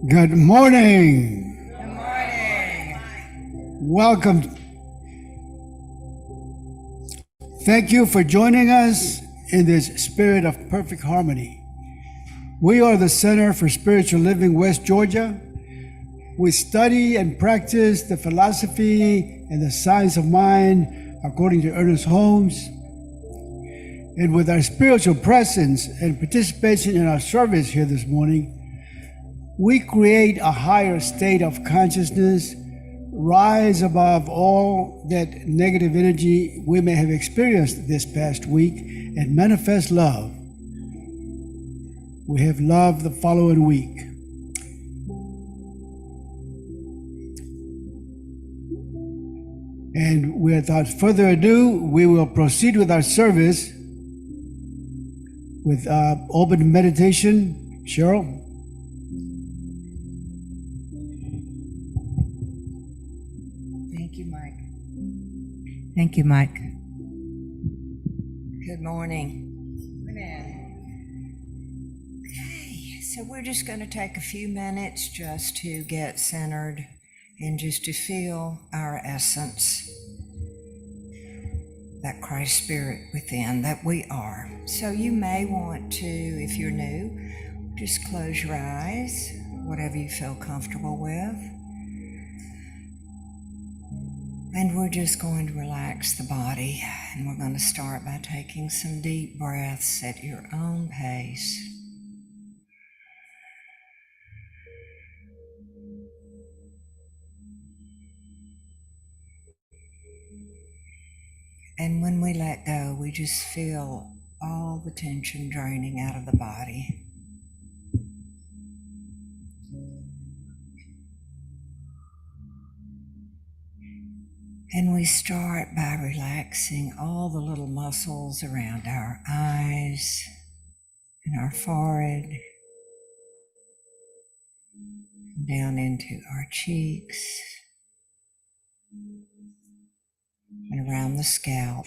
Good morning. Good morning. Welcome. Thank you for joining us in this spirit of perfect harmony. We are the Center for Spiritual Living West Georgia. We study and practice the philosophy and the science of mind according to Ernest Holmes. And with our spiritual presence and participation in our service here this morning, we create a higher state of consciousness, rise above all that negative energy we may have experienced this past week, and manifest love. We have love the following week. And without further ado, we will proceed with our service with open meditation. Cheryl? Thank you, Mike. Good morning. Okay, so we're just going to take a few minutes just to get centered and just to feel our essence, that Christ Spirit within, that we are. So you may want to, if you're new, just close your eyes, whatever you feel comfortable with. And we're just going to relax the body, and we're going to start by taking some deep breaths at your own pace. And when we let go, we just feel all the tension draining out of the body. And we start by relaxing all the little muscles around our eyes and our forehead, down into our cheeks and around the scalp.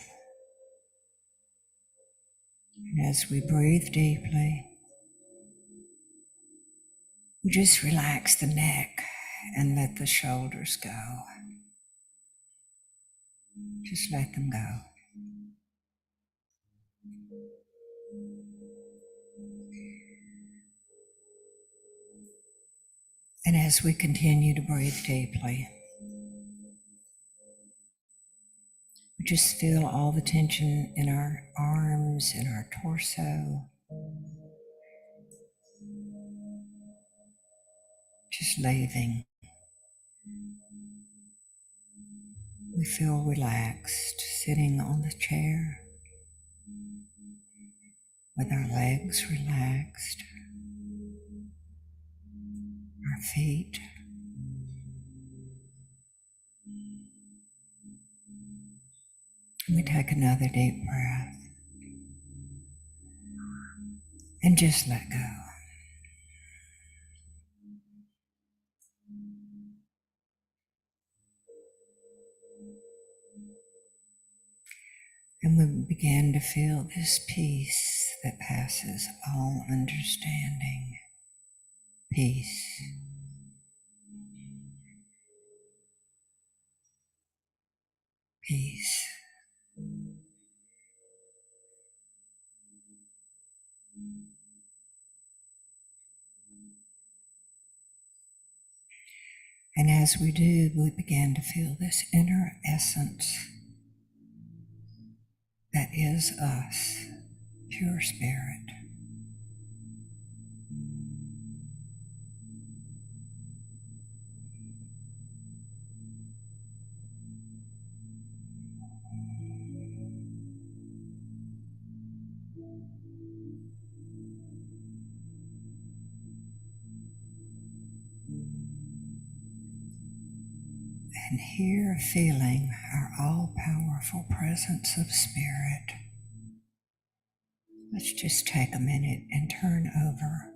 And as we breathe deeply, we just relax the neck and let the shoulders go. Just let them go. And as we continue to breathe deeply, we just feel all the tension in our arms and our torso. Just leaving. We feel relaxed sitting on the chair with our legs relaxed, our feet. We take another deep breath and just let go. And we begin to feel this peace that passes all understanding. Peace. Peace. And as we do, we begin to feel this inner essence that is us, pure spirit. And here feeling our all-powerful presence of spirit Let's just take a minute and turn over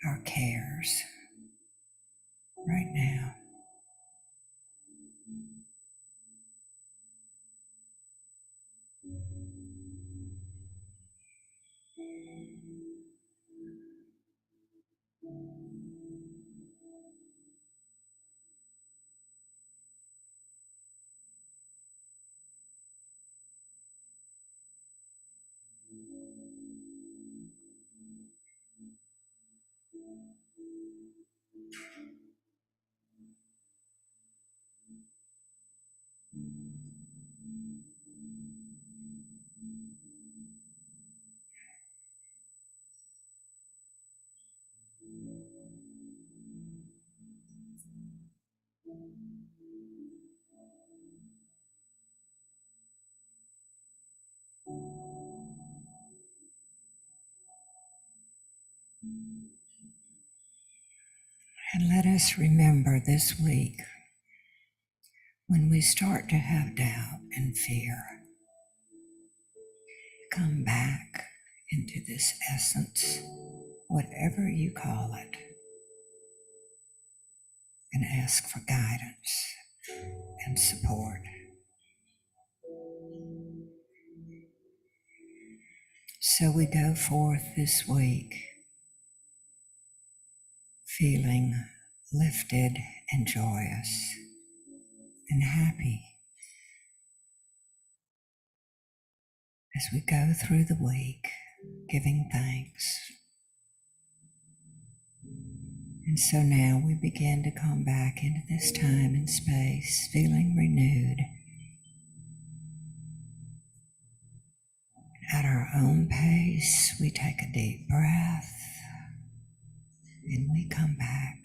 our cares right now. And let us remember this week, when we start to have doubt and fear, come back into this essence, whatever you call it, and ask for guidance and support. So we go forth this week feeling lifted and joyous and happy as we go through the week, giving thanks. And so now we begin to come back into this time and space, feeling renewed. At our own pace, we take a deep breath and we come back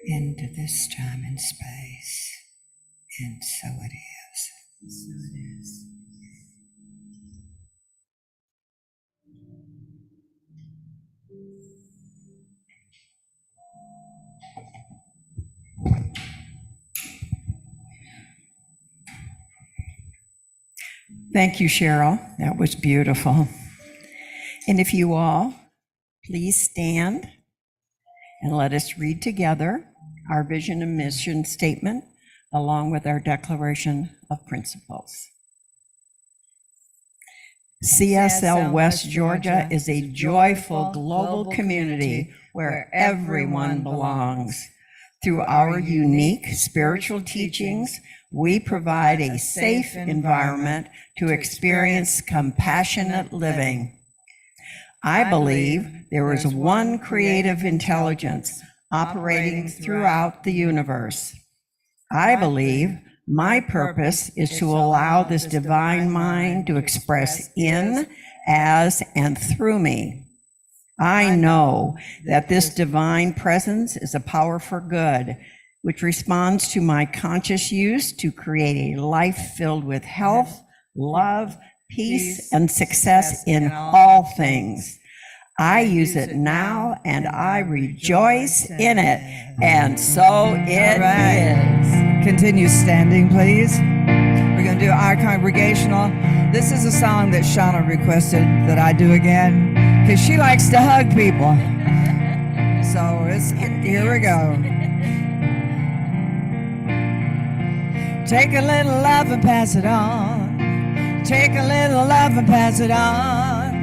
into this time and space. And so it is. So it is. Thank you, Cheryl. That was beautiful. And if you all please stand and let us read together our vision and mission statement along with our declaration of principles. CSL West Georgia is a joyful global community where everyone belongs. Through our unique spiritual teachings, we provide a safe environment to experience compassionate living. I believe there is one creative intelligence operating throughout the universe. I believe my purpose is to allow this divine mind to express in, as, and through me. I know that this divine presence is a power for good, which responds to my conscious use to create a life filled with health, love, peace, and success in all things. I use it now and I rejoice in it. And so it is. Continue standing, please. We're going to do our congregational. This is a song that Shauna requested that I do again because she likes to hug people. So here we go. Take a little love and pass it on. Take a little love and pass it on.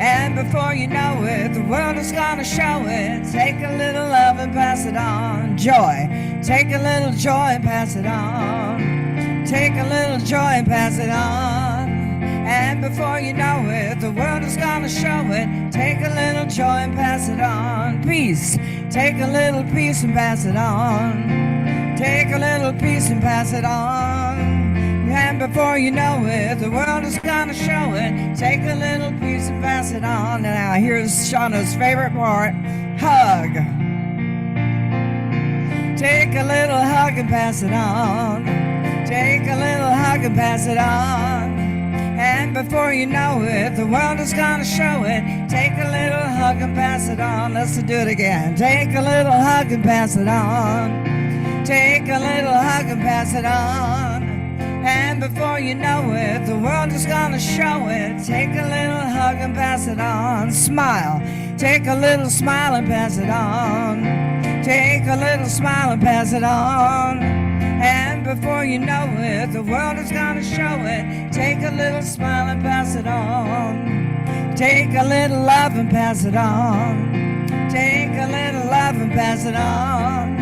And before you know it, the world is gonna show it. Take a little love and pass it on. Joy. Take a little joy and pass it on. Take a little joy and pass it on. And before you know it, the world is gonna show it. Take a little joy and pass it on. Peace. Take a little peace and pass it on. Take a little peace and pass it on. And before you know it, the world is gonna show it. Take a little piece and pass it on. And now here's Shauna's favorite part, hug. Take a little hug and pass it on. Take a little hug and pass it on. And before you know it, the world is gonna show it. Take a little hug and pass it on. Let's do it again. Take a little hug and pass it on. Take a little hug and pass it on. And And before you know it, the world is gonna show it. Take a little hug and pass it on. Smile. Take a little smile and pass it on. Take a little smile and pass it on. And before you know it, the world is gonna show it. Take a little smile and pass it on. Take a little love and pass it on. Take a little love and pass it on.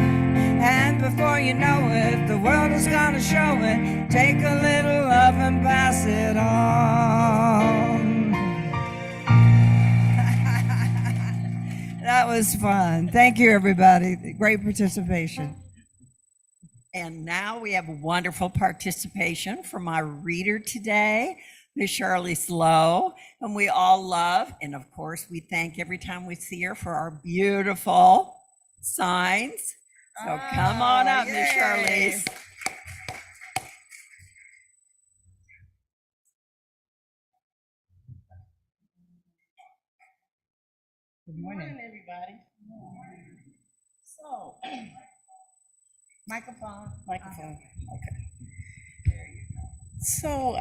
And before you know it, the world is gonna show it. Take a little love and pass it on. That was fun. Thank you, everybody. Great participation. And now we have wonderful participation from our reader today, Miss Shirley Slow, and we all love, and of course, we thank every time we see her for our beautiful signs. So come on up, Miss Shirley. Good morning, everybody. So, microphone. Okay. There you go. So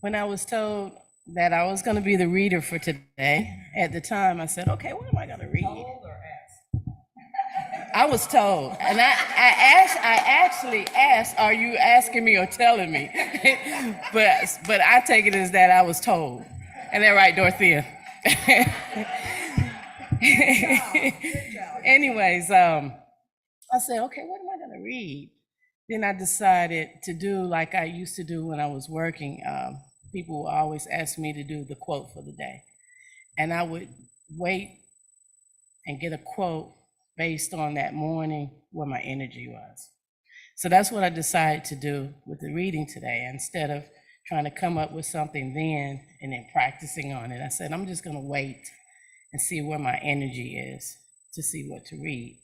when I was told that I was going to be the reader for today, at the time I said, okay, what am I going to read? I was told, and I actually asked, are you asking me or telling me? but I take it as that I was told. And they're right, Dorothea. Anyways, I said, okay, what am I going to read? Then I decided to do like I used to do when I was working. People would always ask me to do the quote for the day. And I would wait and get a quote based on that morning where my energy was. So that's what I decided to do with the reading today. Instead of trying to come up with something then and then practicing on it, I said, I'm just going to wait and see where my energy is to see what to read.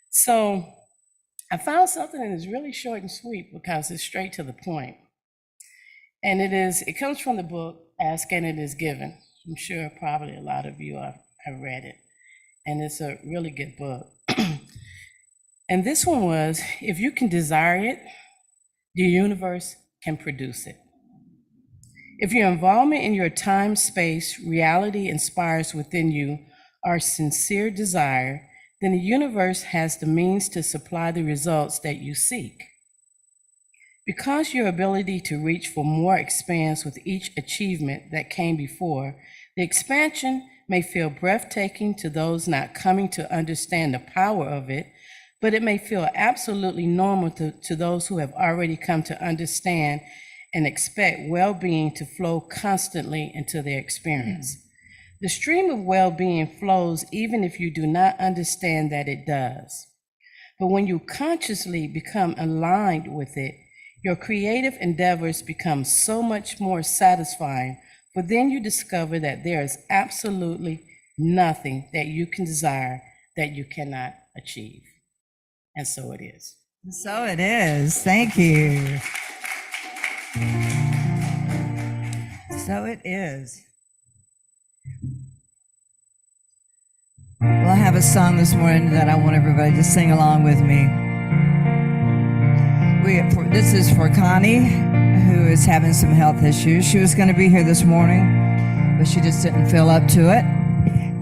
So I found something that is really short and sweet because it's straight to the point. And it comes from the book, Ask and It Is Given. I'm sure probably a lot of you have read it. And it's a really good book. And this one was, if you can desire it, the universe can produce it. If your involvement in your time, space, reality inspires within you our sincere desire, then the universe has the means to supply the results that you seek. Because your ability to reach for more expands with each achievement that came before, the expansion may feel breathtaking to those not coming to understand the power of it, but it may feel absolutely normal to those who have already come to understand and expect well-being to flow constantly into their experience. The stream of well-being flows even if you do not understand that it does. But when you consciously become aligned with it, your creative endeavors become so much more satisfying, for then you discover that there is absolutely nothing that you can desire that you cannot achieve. And so it is. So it is. Thank you. So it is. Well, I have a song this morning that I want everybody to sing along with me. This is for Connie, who is having some health issues. She was going to be here this morning, but she just didn't feel up to it.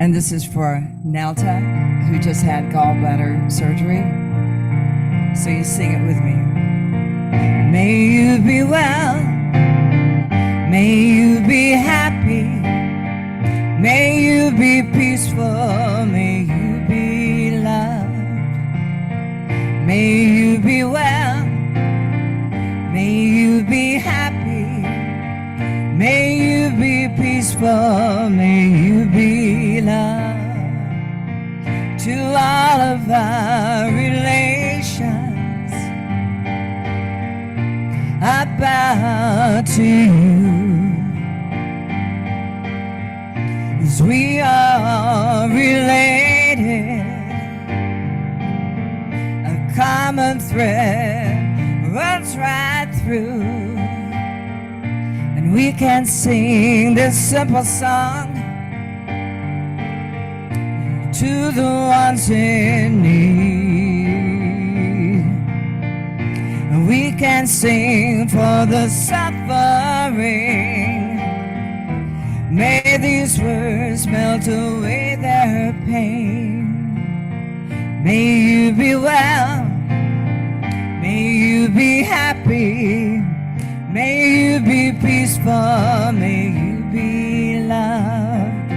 And this is for Nelta, who just had gallbladder surgery. So you sing it with me. May you be well. May you be happy. May you be peaceful. May you be loved. May you be well. May you be happy. May you be peaceful. May you be loved. To all of our relations, I bow to you, 'cause we are related. A common thread runs right through, and we can sing this simple song to the ones in need. We can sing for the suffering. May these words melt away their pain. May you be well. May you be happy. May you be peaceful. May you be loved.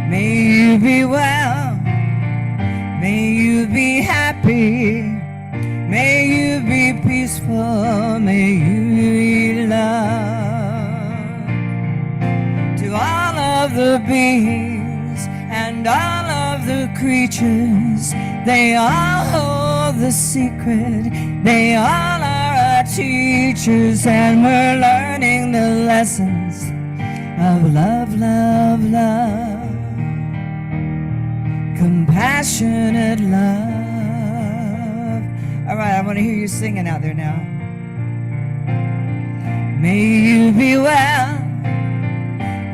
May you be well. May you be happy. May you be peaceful. May you be loved. To all of the beings and all of the creatures, they all hold the secret. They all are our teachers, and we're learning the lessons of love, love, love. Compassionate love. All right, I want to hear you singing out there now. May you be well.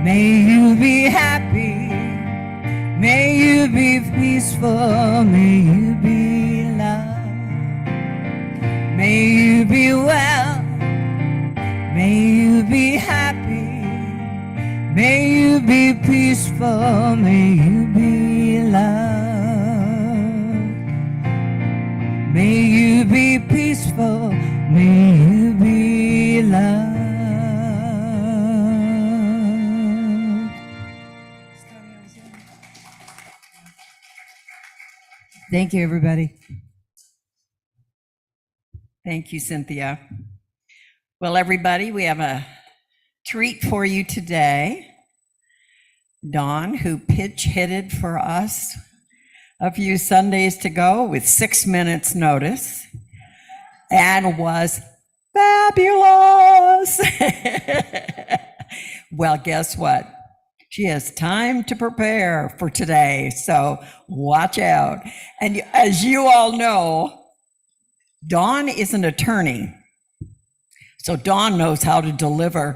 May you be happy. May you be peaceful. May you be loved. May you be well. May you be happy. May you be peaceful. May you be loved. May you be peaceful. May you be loved. Thank you, everybody. Thank you, Cynthia. Well, everybody, we have a treat for you today. Dawn, who pitch hitted for us a few Sundays ago with 6 minutes notice and was fabulous. Well, guess what? She has time to prepare for today, so watch out. And as you all know, Dawn is an attorney, so Dawn knows how to deliver.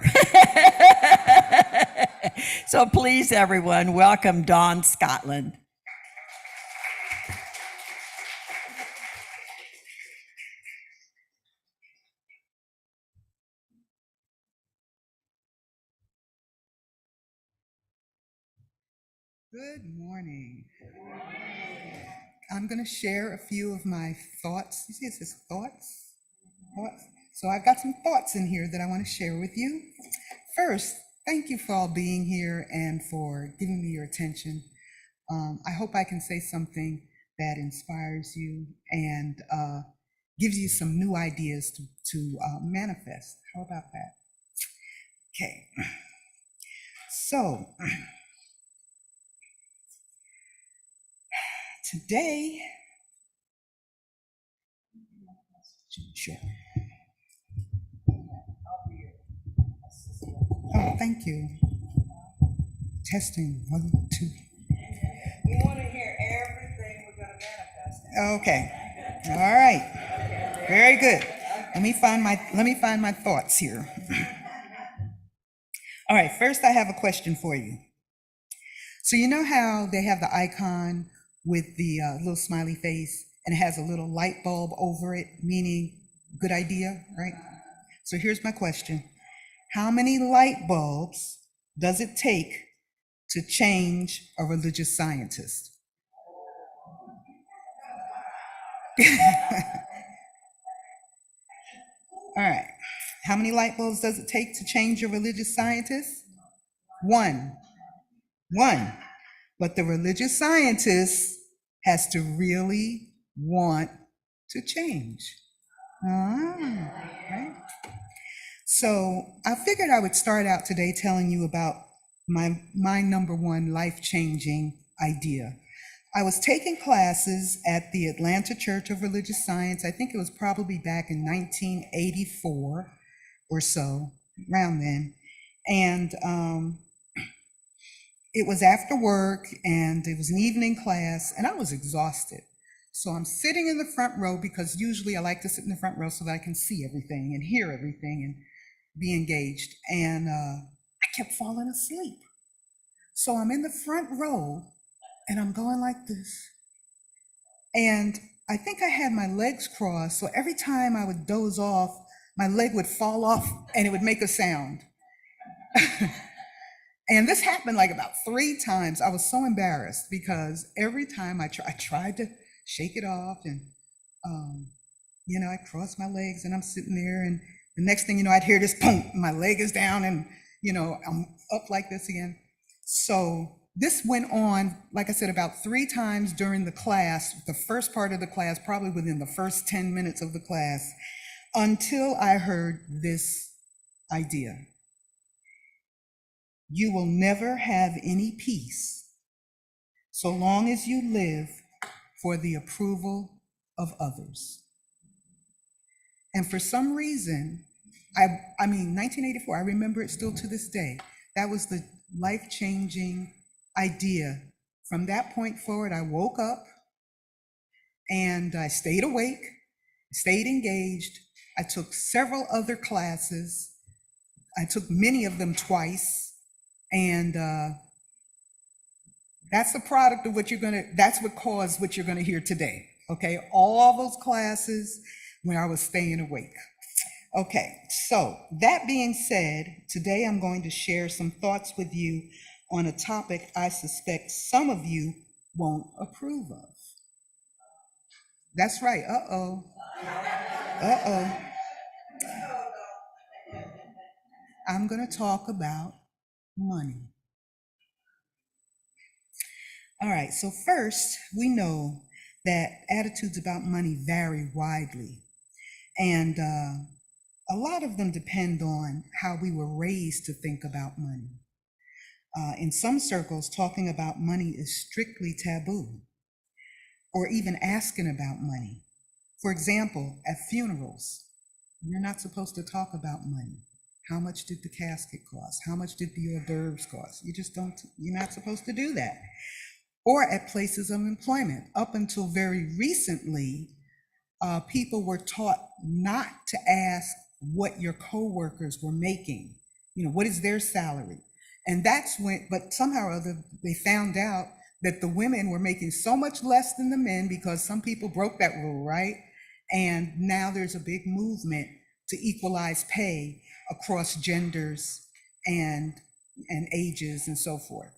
So please, everyone, welcome Dawn Scotland. Good morning. I'm going to share a few of my thoughts. You see, it says thoughts? Thoughts. So I've got some thoughts in here that I want to share with you. First, thank you for all being here and for giving me your attention. I hope I can say something that inspires you and gives you some new ideas to manifest. How about that? Okay. So, today, sure. Oh, thank you. Testing, 1, 2. We want to hear everything we're going to manifest. Okay. All right. Very good. Let me find my thoughts here. All right. First, I have a question for you. So you know how they have the icon with the little smiley face, and it has a little light bulb over it, meaning good idea, right? So here's my question. How many light bulbs does it take to change a religious scientist? All right. How many light bulbs does it take to change a religious scientist? One. But the religious scientist has to really want to change. Right? So I figured I would start out today telling you about my number one life-changing idea. I was taking classes at the Atlanta Church of Religious Science. I think it was probably back in 1984 or so, around then. And it was after work, and it was an evening class, and I was exhausted. So I'm sitting in the front row, because usually I like to sit in the front row so that I can see everything and hear everything and be engaged. And I kept falling asleep. So I'm in the front row, and I'm going like this. And I think I had my legs crossed, so every time I would doze off, my leg would fall off and it would make a sound. And this happened like about 3 times. I was so embarrassed because every time I tried to shake it off, and I crossed my legs and I'm sitting there, and the next thing you know, I'd hear this boom, my leg is down, and I'm up like this again. So this went on, like I said, about 3 times during the class, the first part of the class, probably within the first 10 minutes of the class, until I heard this idea. You will never have any peace so long as you live for the approval of others. And for some reason, I mean, 1984, I remember it still to this day. That was the life-changing idea. From that point forward, I woke up and I stayed awake, stayed engaged. I took several other classes. I took many of them twice. And that's the product of that's what caused what you're gonna hear today, okay? All those classes when I was staying awake. Okay, so that being said, today I'm going to share some thoughts with you on a topic I suspect some of you won't approve of. That's right, uh-oh. I'm gonna talk about money. All right, so first, we know that attitudes about money vary widely, and a lot of them depend on how we were raised to think about money. In some circles, talking about money is strictly taboo, or even asking about money. For example, at funerals, you're not supposed to talk about money. How much did the casket cost? How much did the hors d'oeuvres cost? You're not supposed to do that. Or at places of employment. Up until very recently, people were taught not to ask what your coworkers were making. What is their salary? And but somehow or other, they found out that the women were making so much less than the men because some people broke that rule, right? And now there's a big movement to equalize pay across genders and ages and so forth.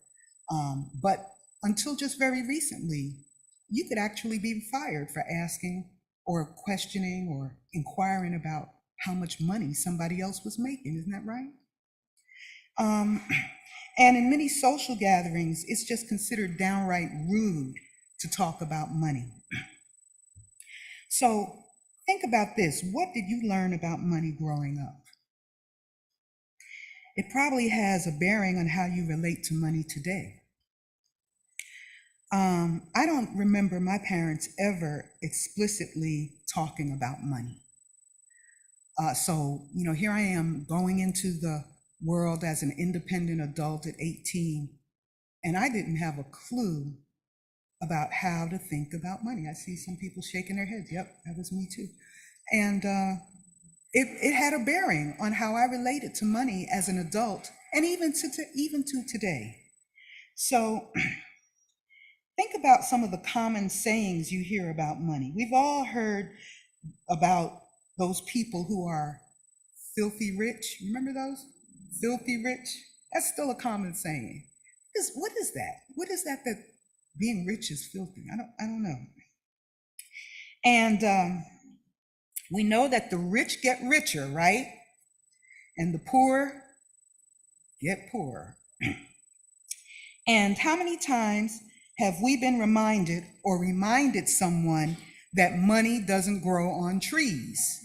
But until just very recently, you could actually be fired for asking or questioning or inquiring about how much money somebody else was making. Isn't that right? And in many social gatherings, it's just considered downright rude to talk about money. So think about this. What did you learn about money growing up? It probably has a bearing on how you relate to money today. I don't remember my parents ever explicitly talking about money. So here I am going into the world as an independent adult at 18, and I didn't have a clue about how to think about money. I see some people shaking their heads. Yep, that was me too. And it had a bearing on how I related to money as an adult, and even to today. So think about some of the common sayings you hear about money. We've all heard about those people who are filthy rich. Remember those? Filthy rich? That's still a common saying. What is that? What is that being rich is filthy? I don't know. And we know that the rich get richer, right? And the poor get poorer. And how many times have we been reminded or reminded someone that money doesn't grow on trees?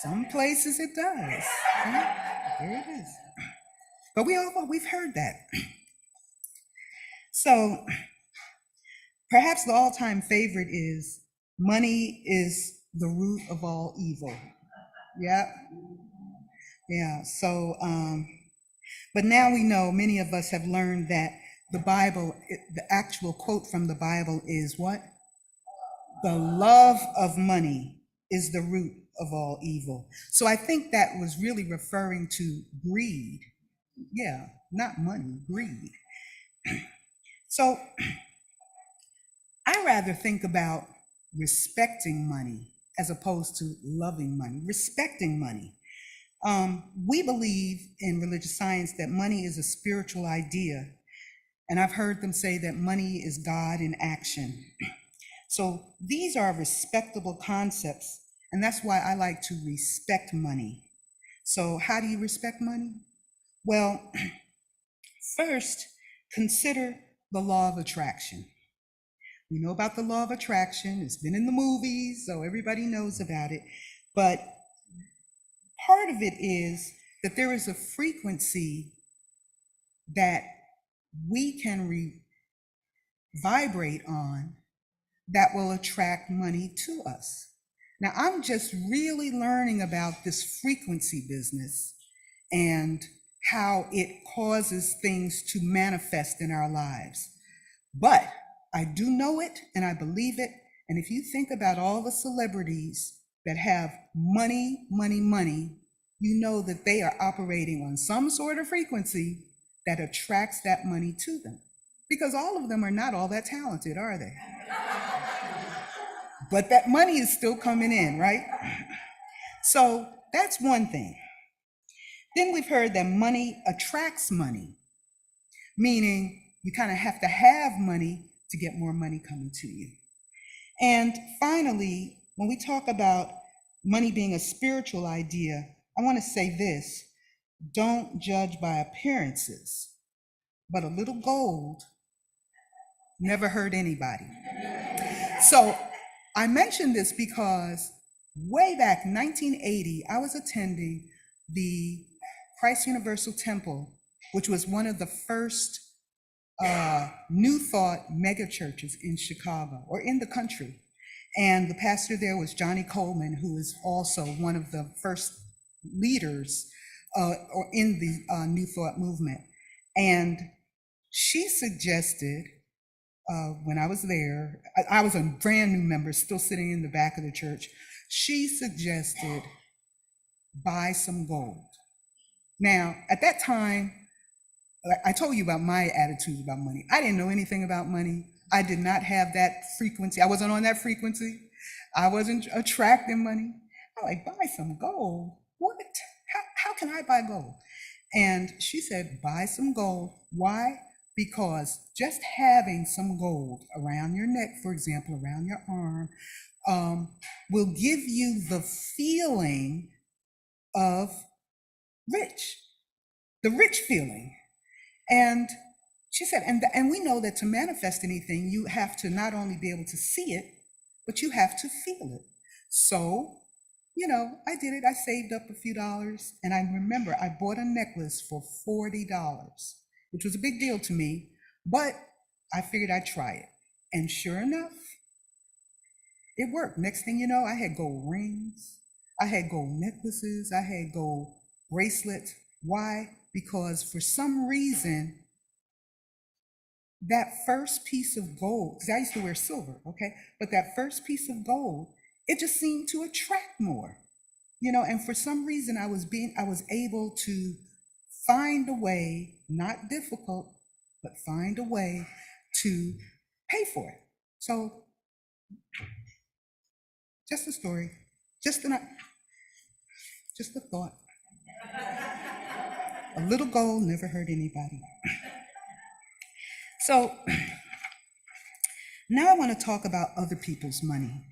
Some places it does. There it is. But we've heard that. So perhaps the all-time favorite is money is the root of all evil. Yeah. So, but now we know, many of us have learned that the Bible, the actual quote from the Bible is what? The love of money is the root of all evil. So I think that was really referring to greed. Yeah, not money, greed. So I rather think about respecting money as opposed to loving money. Respecting money. We believe in religious science that money is a spiritual idea, and I've heard them say that money is God in action. So these are respectable concepts, and that's why I like to respect money. So how do you respect money? Well, first, consider the law of attraction. We know about the law of attraction. It's been in the movies, so everybody knows about it. But part of it is that there is a frequency that we can vibrate on that will attract money to us. Now, I'm just really learning about this frequency business and how it causes things to manifest in our lives. But I do know it and I believe it. And if you think about all the celebrities that have money, money, money, you know that they are operating on some sort of frequency that attracts that money to them. Because all of them are not all that talented, are they? But that money is still coming in, right? So that's one thing. Then we've heard that money attracts money, meaning you kind of have to have money to get more money coming to you. And finally, when we talk about money being a spiritual idea, I want to say this: don't judge by appearances, but a little gold never hurt anybody. So I mention this because way back in 1980, I was attending the Christ Universal Temple, which was one of the first New Thought mega churches in Chicago or in the country. And the pastor there was Johnny Coleman, who is also one of the first leaders or in the New Thought movement. And she suggested, when I was there, I was a brand new member, still sitting in the back of the church. She suggested, buy some gold. Now, at that time, I told you about my attitude about money. I didn't know anything about money. I did not have that frequency. I wasn't on that frequency. I wasn't attracting money. I'm like, buy some gold? What? How can I buy gold? And she said, buy some gold. Why? Because just having some gold around your neck, for example, around your arm, will give you the feeling of rich, the rich feeling. And she said, and we know that to manifest anything, you have to not only be able to see it, but you have to feel it. So, I did it. I saved up a few dollars, and I remember I bought a necklace for $40, which was a big deal to me, but I figured I'd try it. And sure enough, it worked. Next thing you know, I had gold rings, I had gold necklaces, I had gold bracelets. Why? Because for some reason, that first piece of gold, because I used to wear silver, okay? But that first piece of gold, it just seemed to attract more, and for some reason I was able to find a way, not difficult, but find a way to pay for it. So just a story, just a thought. A little gold never hurt anybody. So now I want to talk about other people's money.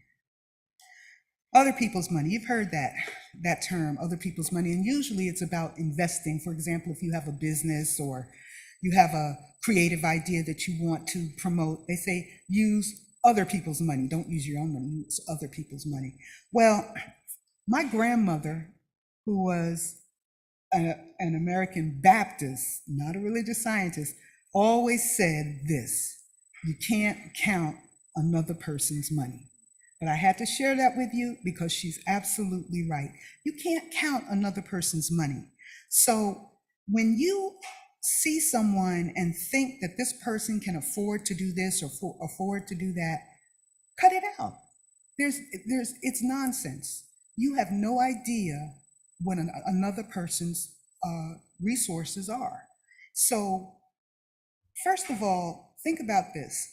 Other people's money. You've heard that term, other people's money, and usually it's about investing. For example, if you have a business or you have a creative idea that you want to promote, they say use other people's money. Don't use your own money, use other people's money. Well, my grandmother, who was an American Baptist, not a religious scientist, always said this: you can't count another person's money. But I had to share that with you because she's absolutely right. You can't count another person's money. So when you see someone and think that this person can afford to do this or afford to do that, cut it out. It's nonsense. You have no idea what another person's resources are. So First of all, think about this.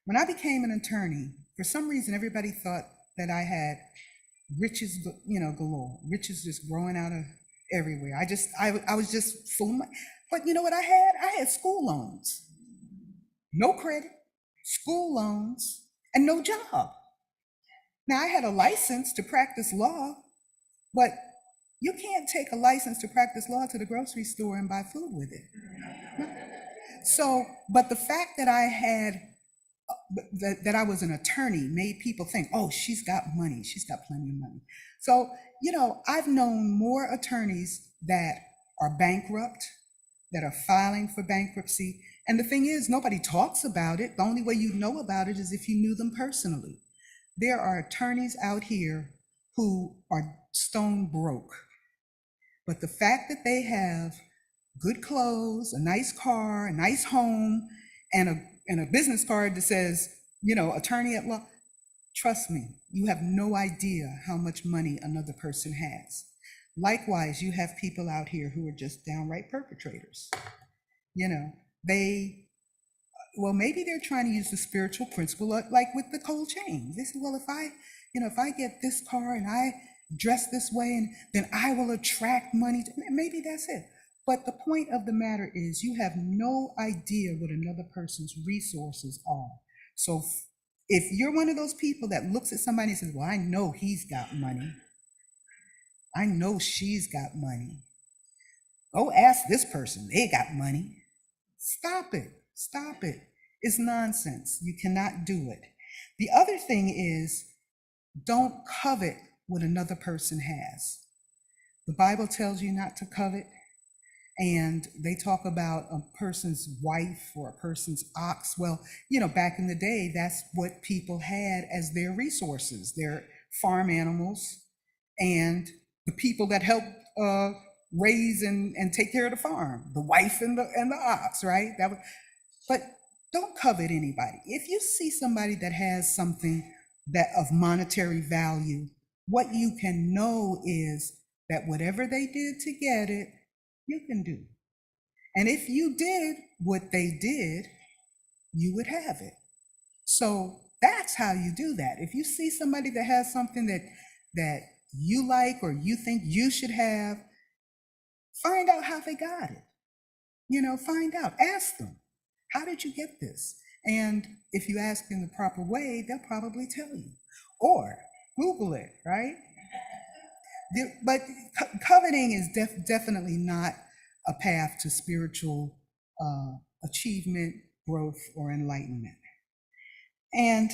When I became an attorney, for some reason, everybody thought that I had riches, galore, riches just growing out of everywhere. I was just full of money. But you know what I had? I had school loans, no credit, school loans, and no job. Now, I had a license to practice law, but you can't take a license to practice law to the grocery store and buy food with it. So, but the fact that I had, that I was an attorney made people think, oh, she's got money, she's got plenty of money. So, I've known more attorneys that are bankrupt, that are filing for bankruptcy. And the thing is, nobody talks about it. The only way you know about it is if you knew them personally. There are attorneys out here who are stone broke. But the fact that they have good clothes, a nice car, a nice home, and a business card that says, attorney at law, trust me, you have no idea how much money another person has. Likewise, you have people out here who are just downright perpetrators. Maybe they're trying to use the spiritual principle, like with the cold chains. They say, well, if I get this car and I dress this way, and then I will attract money. Maybe that's it. But the point of the matter is, you have no idea what another person's resources are. So if you're one of those people that looks at somebody and says, well, I know he's got money, I know she's got money, go ask this person, they got money. Stop it. It's nonsense. You cannot do it. The other thing is, don't covet what another person has. The Bible tells you not to covet, and they talk about a person's wife or a person's ox. Well, back in the day, that's what people had as their resources, their farm animals, and the people that helped raise and take care of the farm, the wife and the ox, right? But don't covet anybody. If you see somebody that has something that of monetary value, what you can know is that whatever they did to get it, you can do. And if you did what they did, you would have it. So that's how you do that. If you see somebody that has something that you like or you think you should have, find out how they got it. Find out. Ask them, how did you get this? And if you ask in the proper way, they'll probably tell you. Or Google it, right? But coveting is definitely not a path to spiritual achievement, growth, or enlightenment. And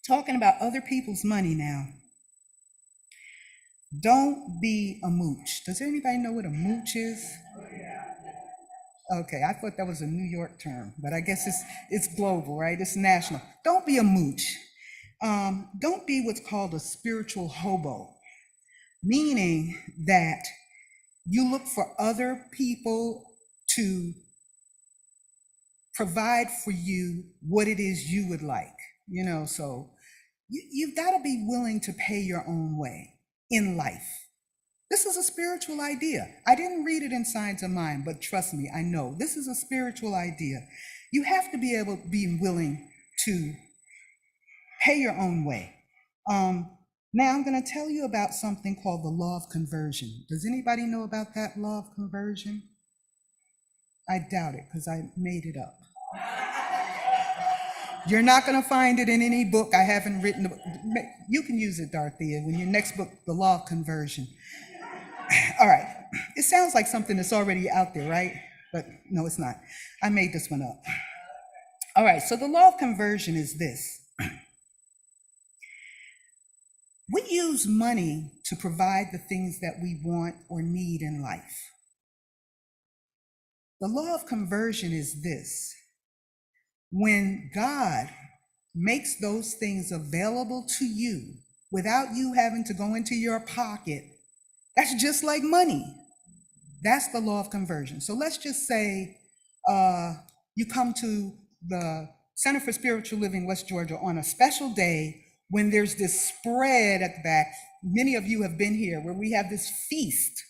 talking about other people's money now, don't be a mooch. Does anybody know what a mooch is? Okay, I thought that was a New York term, but I guess it's global, right? It's national. Don't be a mooch. Don't be what's called a spiritual hobo, meaning that you look for other people to provide for you what it is you would like, so you've got to be willing to pay your own way in life. This is a spiritual idea. I didn't read it in Signs of Mind, but trust me, I know this is a spiritual idea. You have to be willing to pay your own way. Now I'm going to tell you about something called the law of conversion. Does anybody know about that law of conversion? I doubt it, because I made it up. You're not going to find it in any book. I haven't written. You can use it, Dorothea, in your next book, The Law of Conversion. All right. It sounds like something that's already out there, right? But no, it's not. I made this one up. All right. So the law of conversion is this. We use money to provide the things that we want or need in life. The law of conversion is this. When God makes those things available to you without you having to go into your pocket, that's just like money. That's the law of conversion. So let's just say you come to the Center for Spiritual Living West Georgia on a special day when there's this spread at the back. Many of you have been here where we have this feast,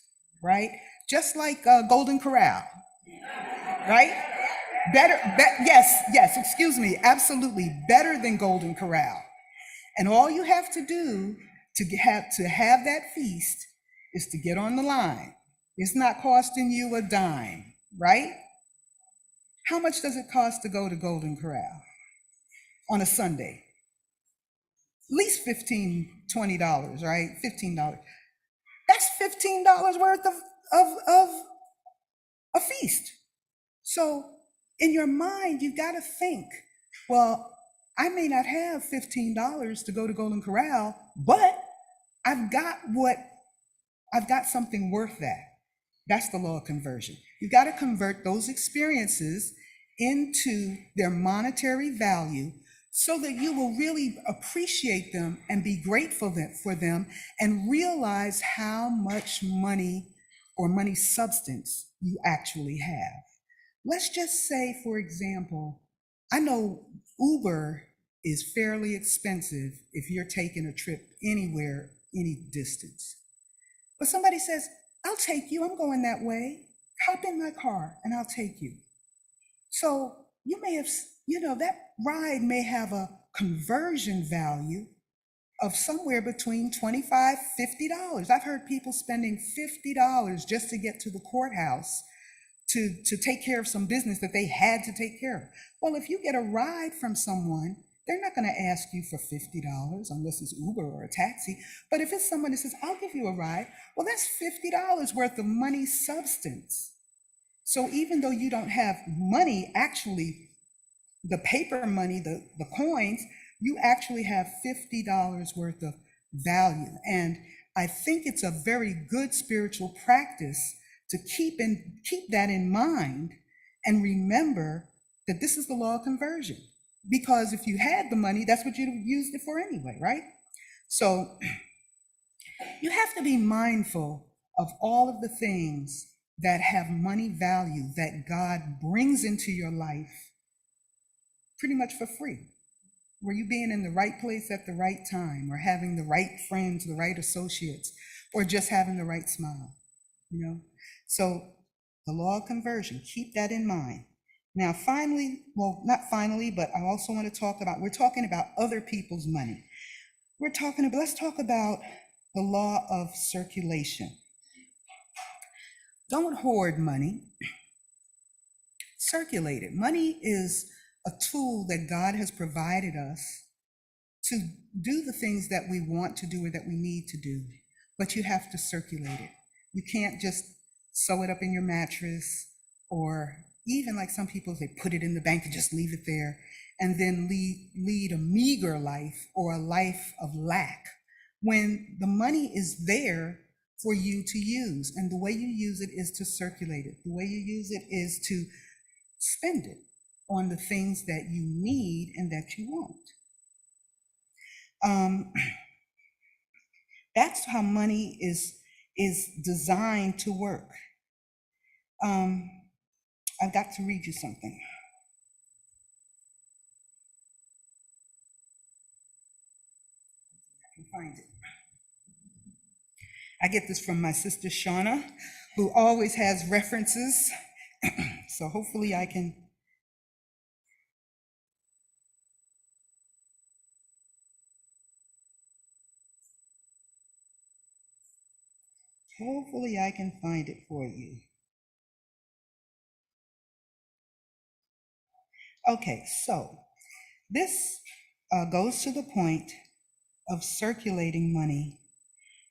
right? Just like Golden Corral. right? Yes, excuse me, absolutely better than Golden Corral. And all you have to do to have that feast is to get on the line. It's not costing you a dime, right? How much does it cost to go to Golden Corral on a Sunday? At least $15, $20, right? $15. That's $15 worth of a feast. So in your mind, you've got to think, well, I may not have $15 to go to Golden Corral, but I've got something worth that. That's the law of conversion. You've got to convert those experiences into their monetary value so that you will really appreciate them and be grateful for them and realize how much money or money substance you actually have. Let's just say, for example, I know Uber is fairly expensive if you're taking a trip anywhere, any distance. But somebody says, I'll take you, I'm going that way. Hop in my car and I'll take you. So you may have, that ride may have a conversion value of somewhere between $25, $50. I've heard people spending $50 just to get to the courthouse to take care of some business that they had to take care of. Well, if you get a ride from someone, they're not going to ask you for $50 unless it's Uber or a taxi. But if it's someone that says, I'll give you a ride, well, that's $50 worth of money substance. So even though you don't have money, actually, the paper money, the coins, you actually have $50 worth of value. And I think it's a very good spiritual practice to keep that in mind and remember that this is the law of conversion. Because if you had the money, that's what you'd used it for anyway, right? So you have to be mindful of all of the things that have money value that God brings into your life pretty much for free. Were you being in the right place at the right time, or having the right friends, the right associates, or just having the right smile, So the law of conversion, keep that in mind. Now, finally, well, not finally, but I also want to we're talking about other people's money. Let's talk about the law of circulation. Don't hoard money, circulate it. Money is a tool that God has provided us to do the things that we want to do or that we need to do, but you have to circulate it. You can't just sew it up in your mattress, or even like some people, they put it in the bank and just leave it there and then lead a meager life or a life of lack, when the money is there for you to use. And the way you use it is to circulate it. The way you use it is to spend it on the things that you need and that you want. That's how money is designed to work. I've got to read you something. I can find it. I get this from my sister Shauna, who always has references. So hopefully I can. Hopefully I can find it for you. Okay, so this goes to the point of circulating money.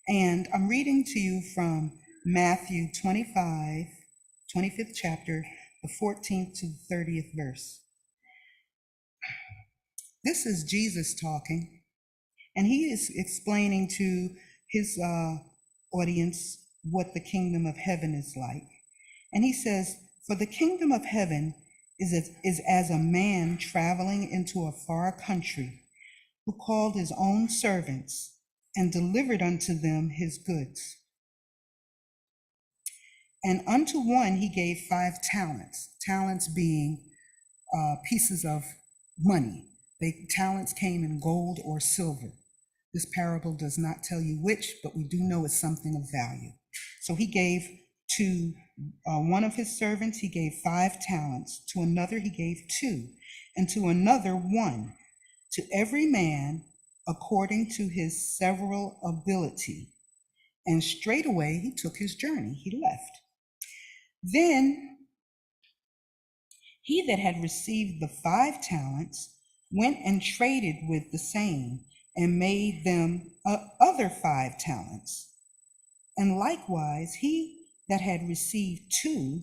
And I'm reading to you from Matthew 25, 25th chapter, the 14th to the 30th verse. This is Jesus talking, and he is explaining to his audience what the kingdom of heaven is like. And he says, for the kingdom of heaven is as a man traveling into a far country, who called his own servants and delivered unto them his goods. And unto one he gave 5 talents, talents being pieces of money. Talents came in gold or silver. This parable does not tell you which, but we do know it's something of value. So he gave to one of his servants he gave 5 talents, to another he gave 2, and to another 1, to every man according to his several ability. And straightway he took his journey, he left. Then he that had received the 5 talents went and traded with the same, and made them other 5 talents. And likewise he that had received 2,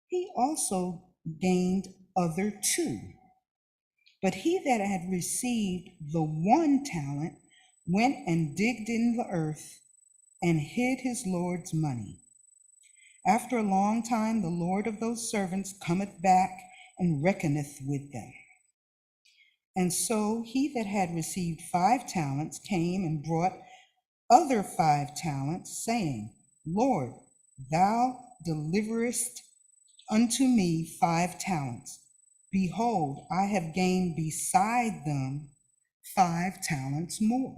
he also gained other 2. But he that had received the 1 talent went and digged in the earth, and hid his Lord's money. After a long time, the Lord of those servants cometh back, and reckoneth with them. And so he that had received 5 talents came and brought other 5 talents, saying, Lord, thou deliverest unto me 5 talents. Behold, I have gained beside them 5 talents more.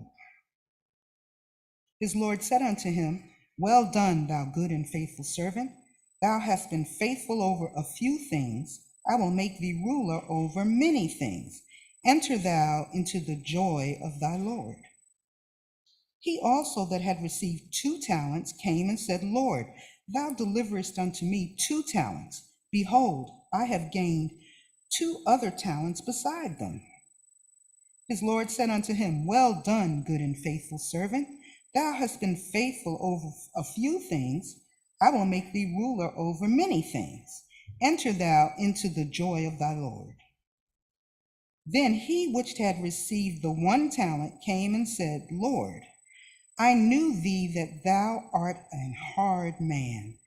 His Lord said unto him, Well done, thou good and faithful servant. Thou hast been faithful over a few things. I will make thee ruler over many things. Enter thou into the joy of thy Lord. He also that had received 2 talents came and said, Lord, thou deliverest unto me 2 talents. Behold, I have gained 2 other talents beside them. His Lord said unto him, Well done, good and faithful servant. Thou hast been faithful over a few things. I will make thee ruler over many things. Enter thou into the joy of thy Lord. Then he which had received the 1 talent came and said, Lord, I knew thee that thou art an hard man,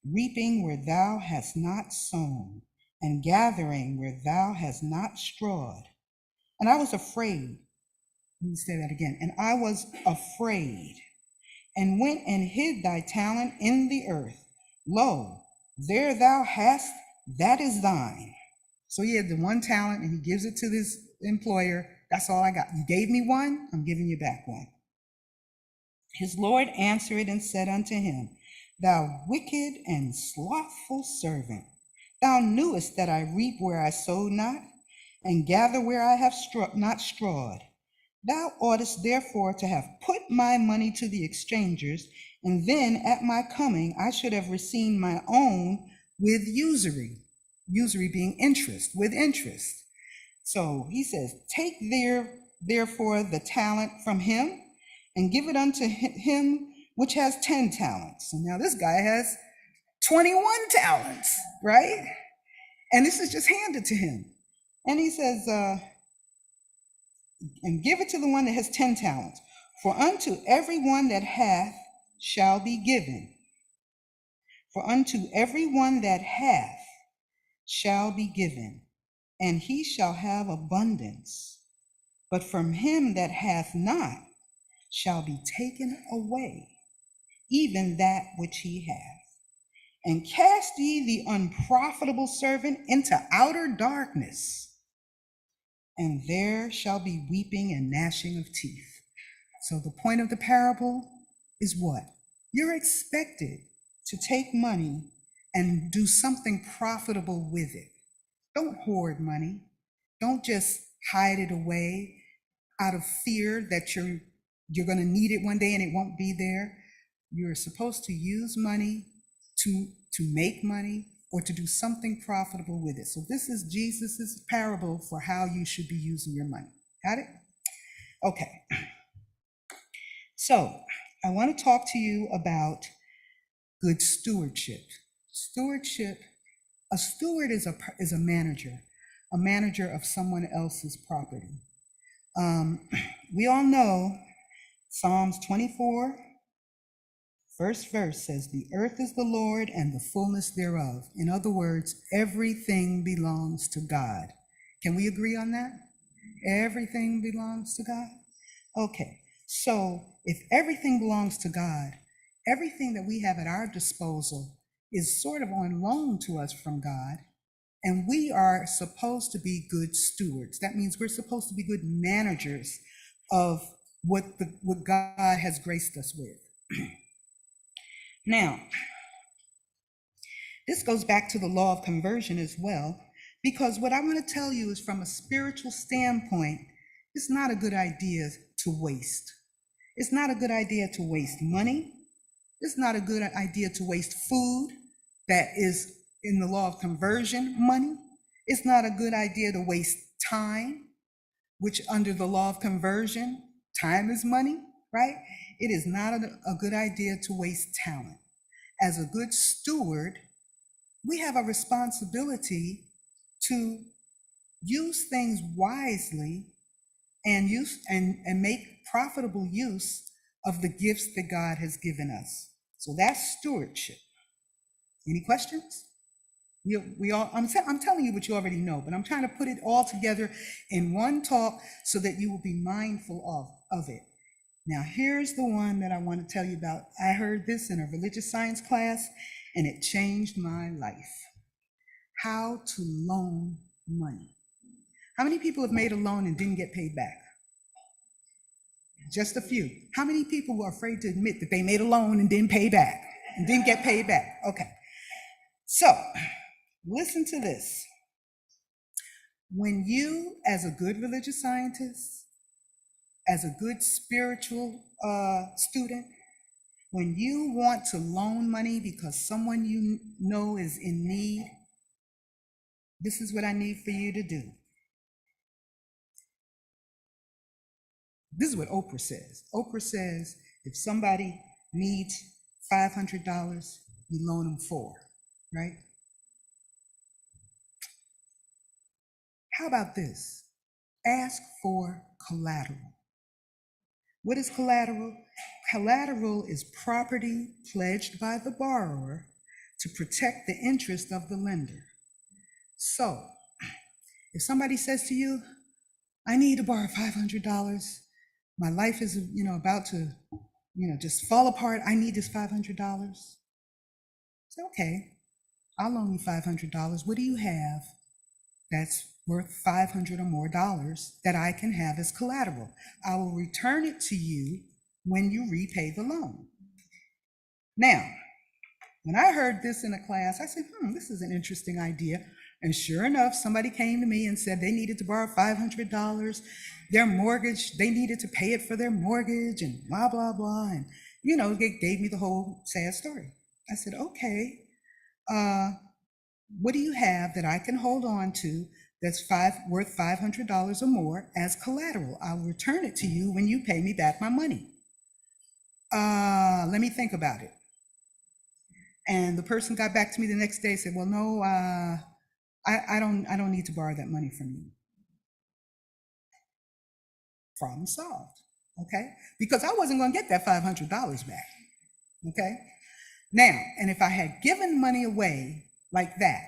reaping where thou hast not sown, and gathering where thou hast not strawed. And I was afraid. Let me say that again. And I was afraid, and went and hid thy talent in the earth. Lo, there thou hast, that is thine. So he had the 1 talent, and he gives it to his employer. That's all I got. You gave me 1, I'm giving you back 1. His Lord answered and said unto him, Thou wicked and slothful servant, thou knewest that I reap where I sowed not, and gather where I have not strawed. Thou oughtest therefore to have put my money to the exchangers, and then at my coming I should have received my own with usury. Usury being interest, with interest. So he says, Take therefore the talent from him, and give it unto him which has 10 talents. So now this guy has 21 talents, right? And this is just handed to him. And he says, and give it to the one that has 10 talents. For unto every one that hath shall be given. For unto every one that hath shall be given, and he shall have abundance. But from him that hath not shall be taken away, even that which he hath. And cast ye the unprofitable servant into outer darkness, and there shall be weeping and gnashing of teeth. So the point of the parable is what? You're expected to take money and do something profitable with it. Don't hoard money. Don't just hide it away out of fear that you're going to need it one day and it won't be there. You're supposed to use money to make money or to do something profitable with it. So this is Jesus's parable for how you should be using your money. Got it? Okay. So I want to talk to you about good stewardship. Stewardship, a steward is a manager of someone else's property. We all know Psalms 24, first verse says, the earth is the Lord and the fullness thereof. In other words, everything belongs to God. Can we agree on that? Everything belongs to God? Okay, so if everything belongs to God, everything that we have at our disposal is sort of on loan to us from God, and we are supposed to be good stewards. That means we're supposed to be good managers of what God has graced us with. Now, This goes back to the law of conversion as well, because what I want to tell you is from a spiritual standpoint, it's not a good idea to waste. It's not a good idea to waste money. It's not a good idea to waste food that is in the law of conversion money. It's not a good idea to waste time, which under the law of conversion, time is money, right? It is not a good idea to waste talent. As a good steward, we have a responsibility to use things wisely and make profitable use of the gifts that God has given us. So that's stewardship. Any questions? I'm telling you what you already know, but I'm trying to put it all together in one talk so that you will be mindful of it. Now, here's the one that I want to tell you about. I heard this in a religious science class, and it changed my life. How to loan money. How many people have made a loan and didn't get paid back? Just a few. How many people were afraid to admit that they made a loan and didn't pay back and didn't get paid back? Okay. So, listen to this. When you, as a good religious scientist, as a good spiritual student, when you want to loan money because someone you know is in need, this is what I need for you to do. This is what Oprah says. Oprah says, if somebody needs $500, you loan them $4, right? How about this? Ask for collateral. What is collateral? Collateral is property pledged by the borrower to protect the interest of the lender. So, if somebody says to you, I need to borrow $500, my life is, about to, just fall apart, I need this $500. Say, okay, I'll loan you $500. What do you have that's worth $500 or more that I can have as collateral? I will return it to you when you repay the loan. Now, when I heard this in a class, I said, this is an interesting idea. And sure enough, somebody came to me and said they needed to borrow $500. Their mortgage, they needed to pay it for their mortgage and blah, blah, blah. And, they gave me the whole sad story. I said, okay, what do you have that I can hold on to that's worth $500 or more as collateral? I'll return it to you when you pay me back my money. Let me think about it. And the person got back to me the next day and said, well, no, I don't need to borrow that money from you. Problem solved, okay? Because I wasn't going to get that $500 back, okay? Now, and if I had given money away like that,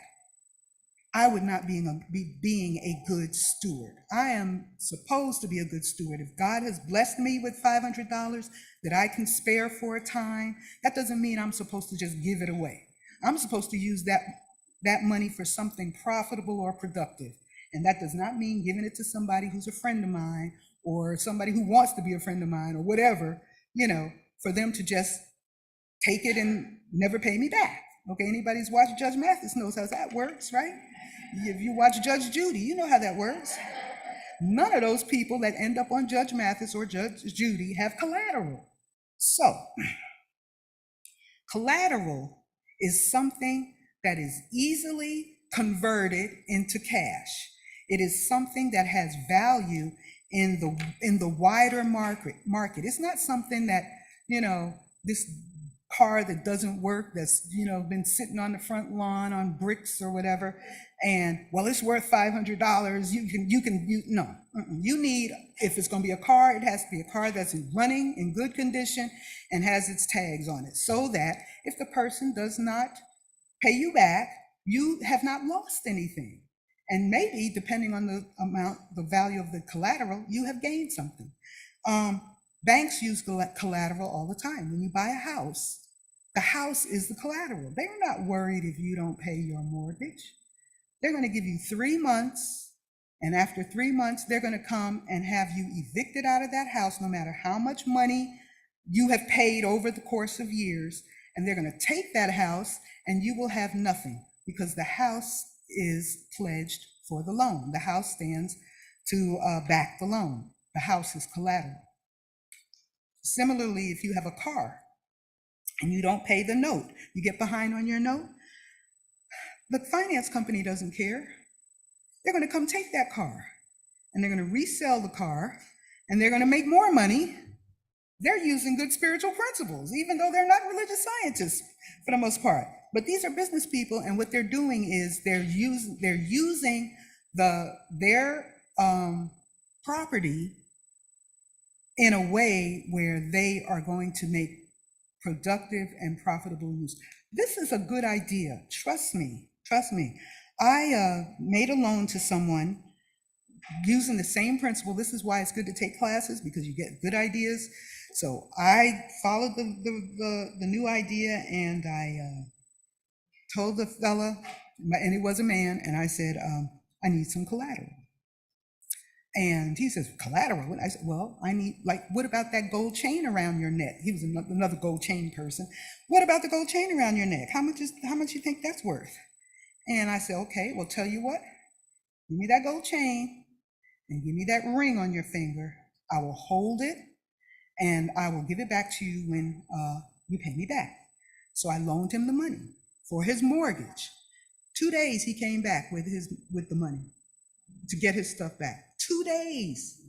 I would not be being a good steward. I am supposed to be a good steward. If God has blessed me with $500 that I can spare for a time, that doesn't mean I'm supposed to just give it away. I'm supposed to use that money for something profitable or productive. And that does not mean giving it to somebody who's a friend of mine or somebody who wants to be a friend of mine or whatever, for them to just take it and never pay me back. Okay, anybody who's watched Judge Mathis knows how that works, right? If you watch Judge Judy, you know how that works. None of those people that end up on Judge Mathis or Judge Judy have collateral. So, collateral is something that is easily converted into cash. It is something that has value in the wider market. It's not something that, this car that doesn't work, that's, been sitting on the front lawn on bricks or whatever, and, well, it's worth $500. You need, if it's going to be a car, it has to be a car that's running in good condition and has its tags on it, so that if the person does not pay you back, you have not lost anything. And maybe, depending on the value of the collateral, you have gained something. Banks use collateral all the time. When you buy a house, the house is the collateral. They're not worried if you don't pay your mortgage. They're going to give you 3 months, and after 3 months, they're going to come and have you evicted out of that house, no matter how much money you have paid over the course of years. and they're going to take that house, and you will have nothing because the house is pledged for the loan. The house stands to back the loan. The house is collateral. Similarly, if you have a car and you don't pay the note, you get behind on your note, the finance company doesn't care. They're going to come take that car, and they're going to resell the car, and they're going to make more money. They're using good spiritual principles, even though they're not religious scientists for the most part. But these are business people, and what they're doing is they're using their property in a way where they are going to make productive and profitable use. This is a good idea. Trust me. I made a loan to someone using the same principle. This is why it's good to take classes, because you get good ideas. So I followed the new idea, and I told the fella, and it was a man, and I said, I need some collateral. And he says, collateral? And I said, well, I need, like, what about that gold chain around your neck? He was another gold chain person. What about the gold chain around your neck? How much you think that's worth? And I said, okay, well, tell you what, give me that gold chain and give me that ring on your finger. I will hold it, and I will give it back to you when you pay me back. So I loaned him the money for his mortgage. 2 days he came back with the money to get his stuff back. 2 days.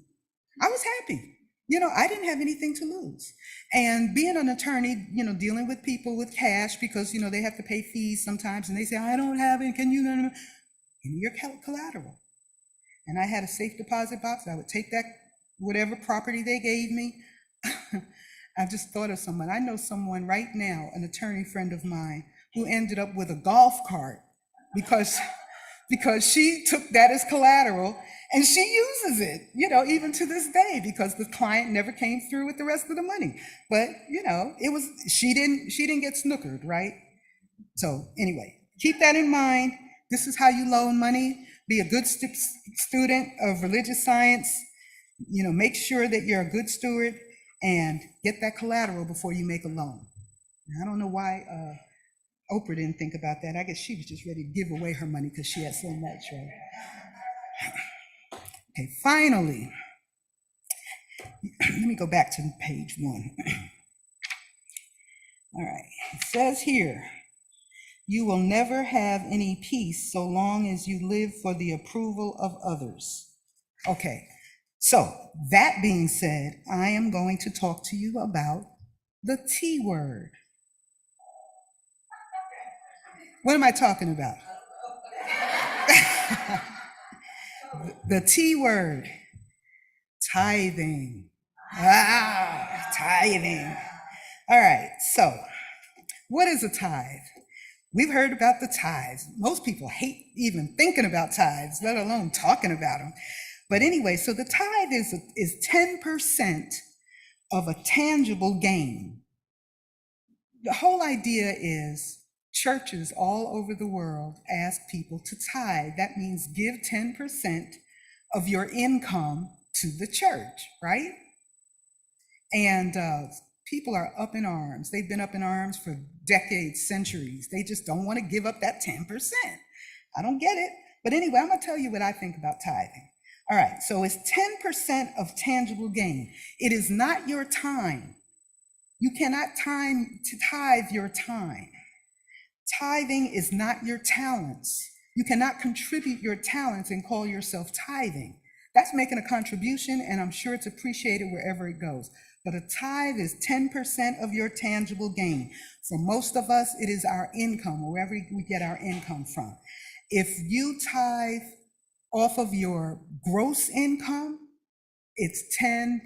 I was happy. I didn't have anything to lose. And being an attorney, dealing with people with cash, because, they have to pay fees sometimes, and they say, I don't have it, can you, give me your collateral. And I had a safe deposit box. I would take that, whatever property they gave me. I just thought of someone. I know someone right now, an attorney friend of mine, who ended up with a golf cart because she took that as collateral, and she uses it, even to this day, because the client never came through with the rest of the money. But, she didn't get snookered, right? So anyway, keep that in mind. This is how you loan money. Be a good student of religious science. Make sure that you're a good steward, and get that collateral before you make a loan. And I don't know why Oprah didn't think about that. I guess she was just ready to give away her money because she had so much, right? Okay, finally, let me go back to page 1. All right, it says here, you will never have any peace so long as you live for the approval of others. Okay, so that being said, I am going to talk to you about the T word. What am I talking about? The T word, tithing. Tithing. All right, so what is a tithe? We've heard about the tithes. Most people hate even thinking about tithes, let alone talking about them. But anyway, so the tithe is 10% of a tangible gain. The whole idea is churches all over the world ask people to tithe. That means give 10% of your income to the church, right? And people are up in arms. They've been up in arms for decades, centuries. They just don't want to give up that 10%. I don't get it. But anyway, I'm going to tell you what I think about tithing. All right, so it's 10% of tangible gain. It is not your time. You cannot tithe your time. Tithing is not your talents. You cannot contribute your talents and call yourself tithing. That's making a contribution, and I'm sure it's appreciated wherever it goes. But a tithe is 10% of your tangible gain. For most of us, it is our income, wherever we get our income from. If you tithe off of your gross income, it's 10%.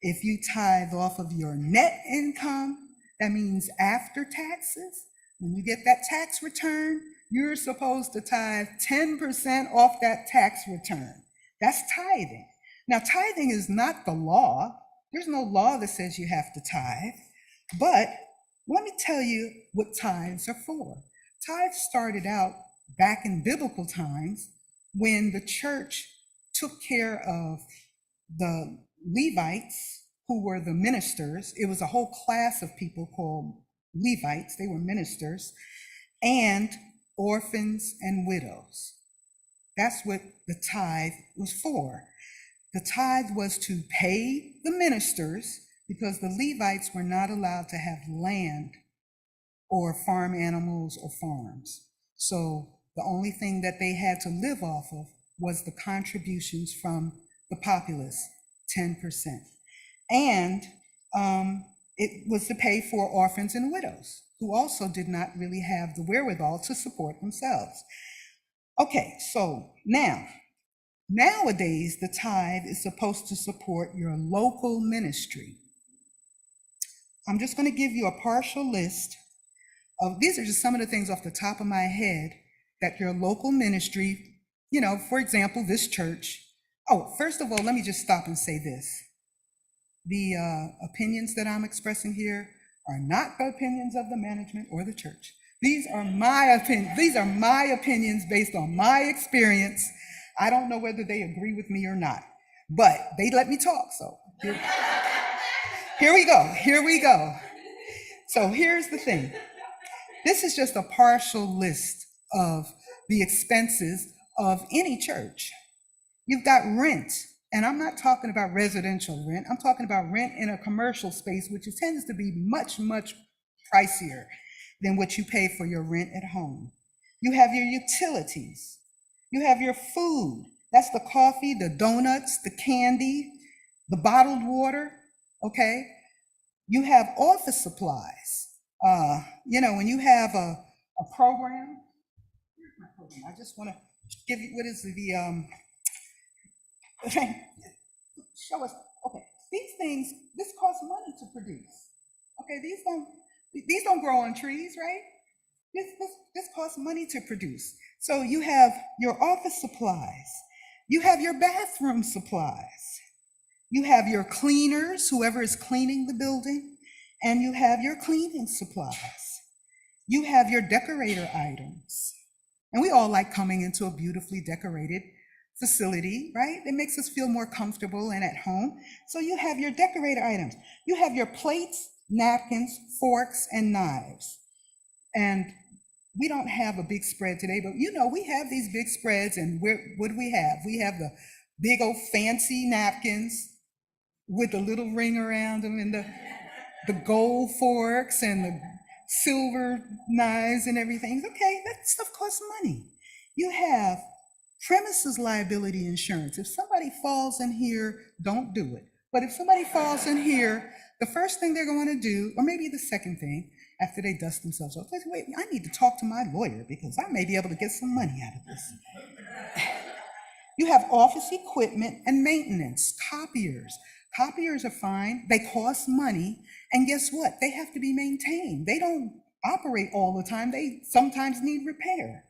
If you tithe off of your net income, that means after taxes. When you get that tax return, you're supposed to tithe 10% off that tax return. That's tithing. Now, tithing is not the law. There's no law that says you have to tithe. But let me tell you what tithes are for. Tithes started out back in biblical times when the church took care of the Levites who were the ministers. It was a whole class of people called Levites. They were ministers, and orphans and widows. That's what the tithe was for. The tithe was to pay the ministers because the Levites were not allowed to have land or farm animals or farms. So the only thing that they had to live off of was the contributions from the populace, 10%. And it was to pay for orphans and widows who also did not really have the wherewithal to support themselves. Okay, so nowadays, the tithe is supposed to support your local ministry. I'm just going to give you a partial list of, these are just some of the things off the top of my head that your local ministry, for example, this church. Oh, first of all, let me just stop and say this. The opinions that I'm expressing here are not the opinions of the management or the church. These are my opinions. These are my opinions based on my experience. I don't know whether they agree with me or not, but they let me talk. So here we go. So here's the thing. This is just a partial list of the expenses of any church. You've got rent, and I'm not talking about residential rent. I'm talking about rent in a commercial space, which tends to be much, much pricier than what you pay for your rent at home. You have your utilities. You have your food. That's the coffee, the donuts, the candy, the bottled water, okay? You have office supplies. When you have a program, here's my program. I just want to give you, what is show us, okay, these things, this costs money to produce. Okay, these don't grow on trees, right? This costs money to produce. So you have your office supplies, you have your bathroom supplies, you have your cleaners, whoever is cleaning the building, and you have your cleaning supplies. You have your decorator items. And we all like coming into a beautifully decorated facility, right? It makes us feel more comfortable and at home. So you have your decorator items. You have your plates, napkins, forks, and knives. And we don't have a big spread today, but we have these big spreads, and what do we have? We have the big old fancy napkins with the little ring around them, and the gold forks and the silver knives and everything. Okay, that stuff costs money. You have premises liability insurance. If somebody falls in here, don't do it. But if somebody falls in here, the first thing they're going to do, or maybe the second thing, after they dust themselves off, they say, wait, I need to talk to my lawyer because I may be able to get some money out of this. You have office equipment and maintenance, copiers. Copiers are fine, they cost money, and guess what? They have to be maintained. They don't operate all the time. They sometimes need repair.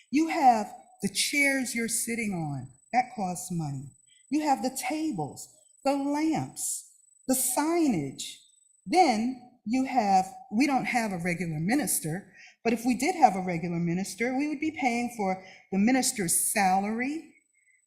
You have the chairs you're sitting on, that costs money. You have the tables, the lamps, the signage. Then we don't have a regular minister, but if we did have a regular minister, we would be paying for the minister's salary,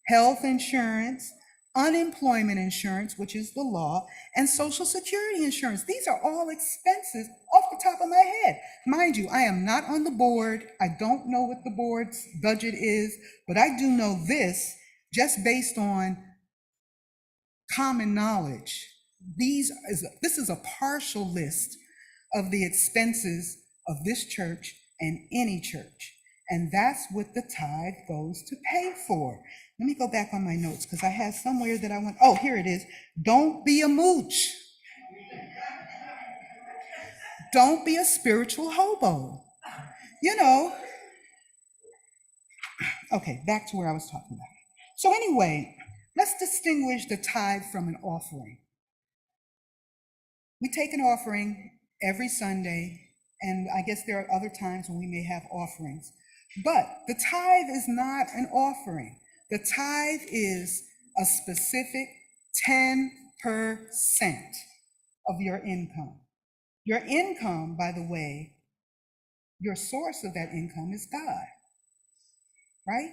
health insurance, unemployment insurance, which is the law, and Social Security insurance. These are all expenses off the top of my head. Mind you, I am not on the board. I don't know what the board's budget is, but I do know this just based on common knowledge. This is a partial list of the expenses of this church and any church. And that's what the tithe goes to pay for. Let me go back on my notes because I had somewhere that I went, oh, here it is. Don't be a mooch. Don't be a spiritual hobo. Okay, back to where I was talking about. So anyway, let's distinguish the tithe from an offering. We take an offering every Sunday, and I guess there are other times when we may have offerings. But the tithe is not an offering. The tithe is a specific 10% of your income. Your income, by the way, your source of that income is God, right?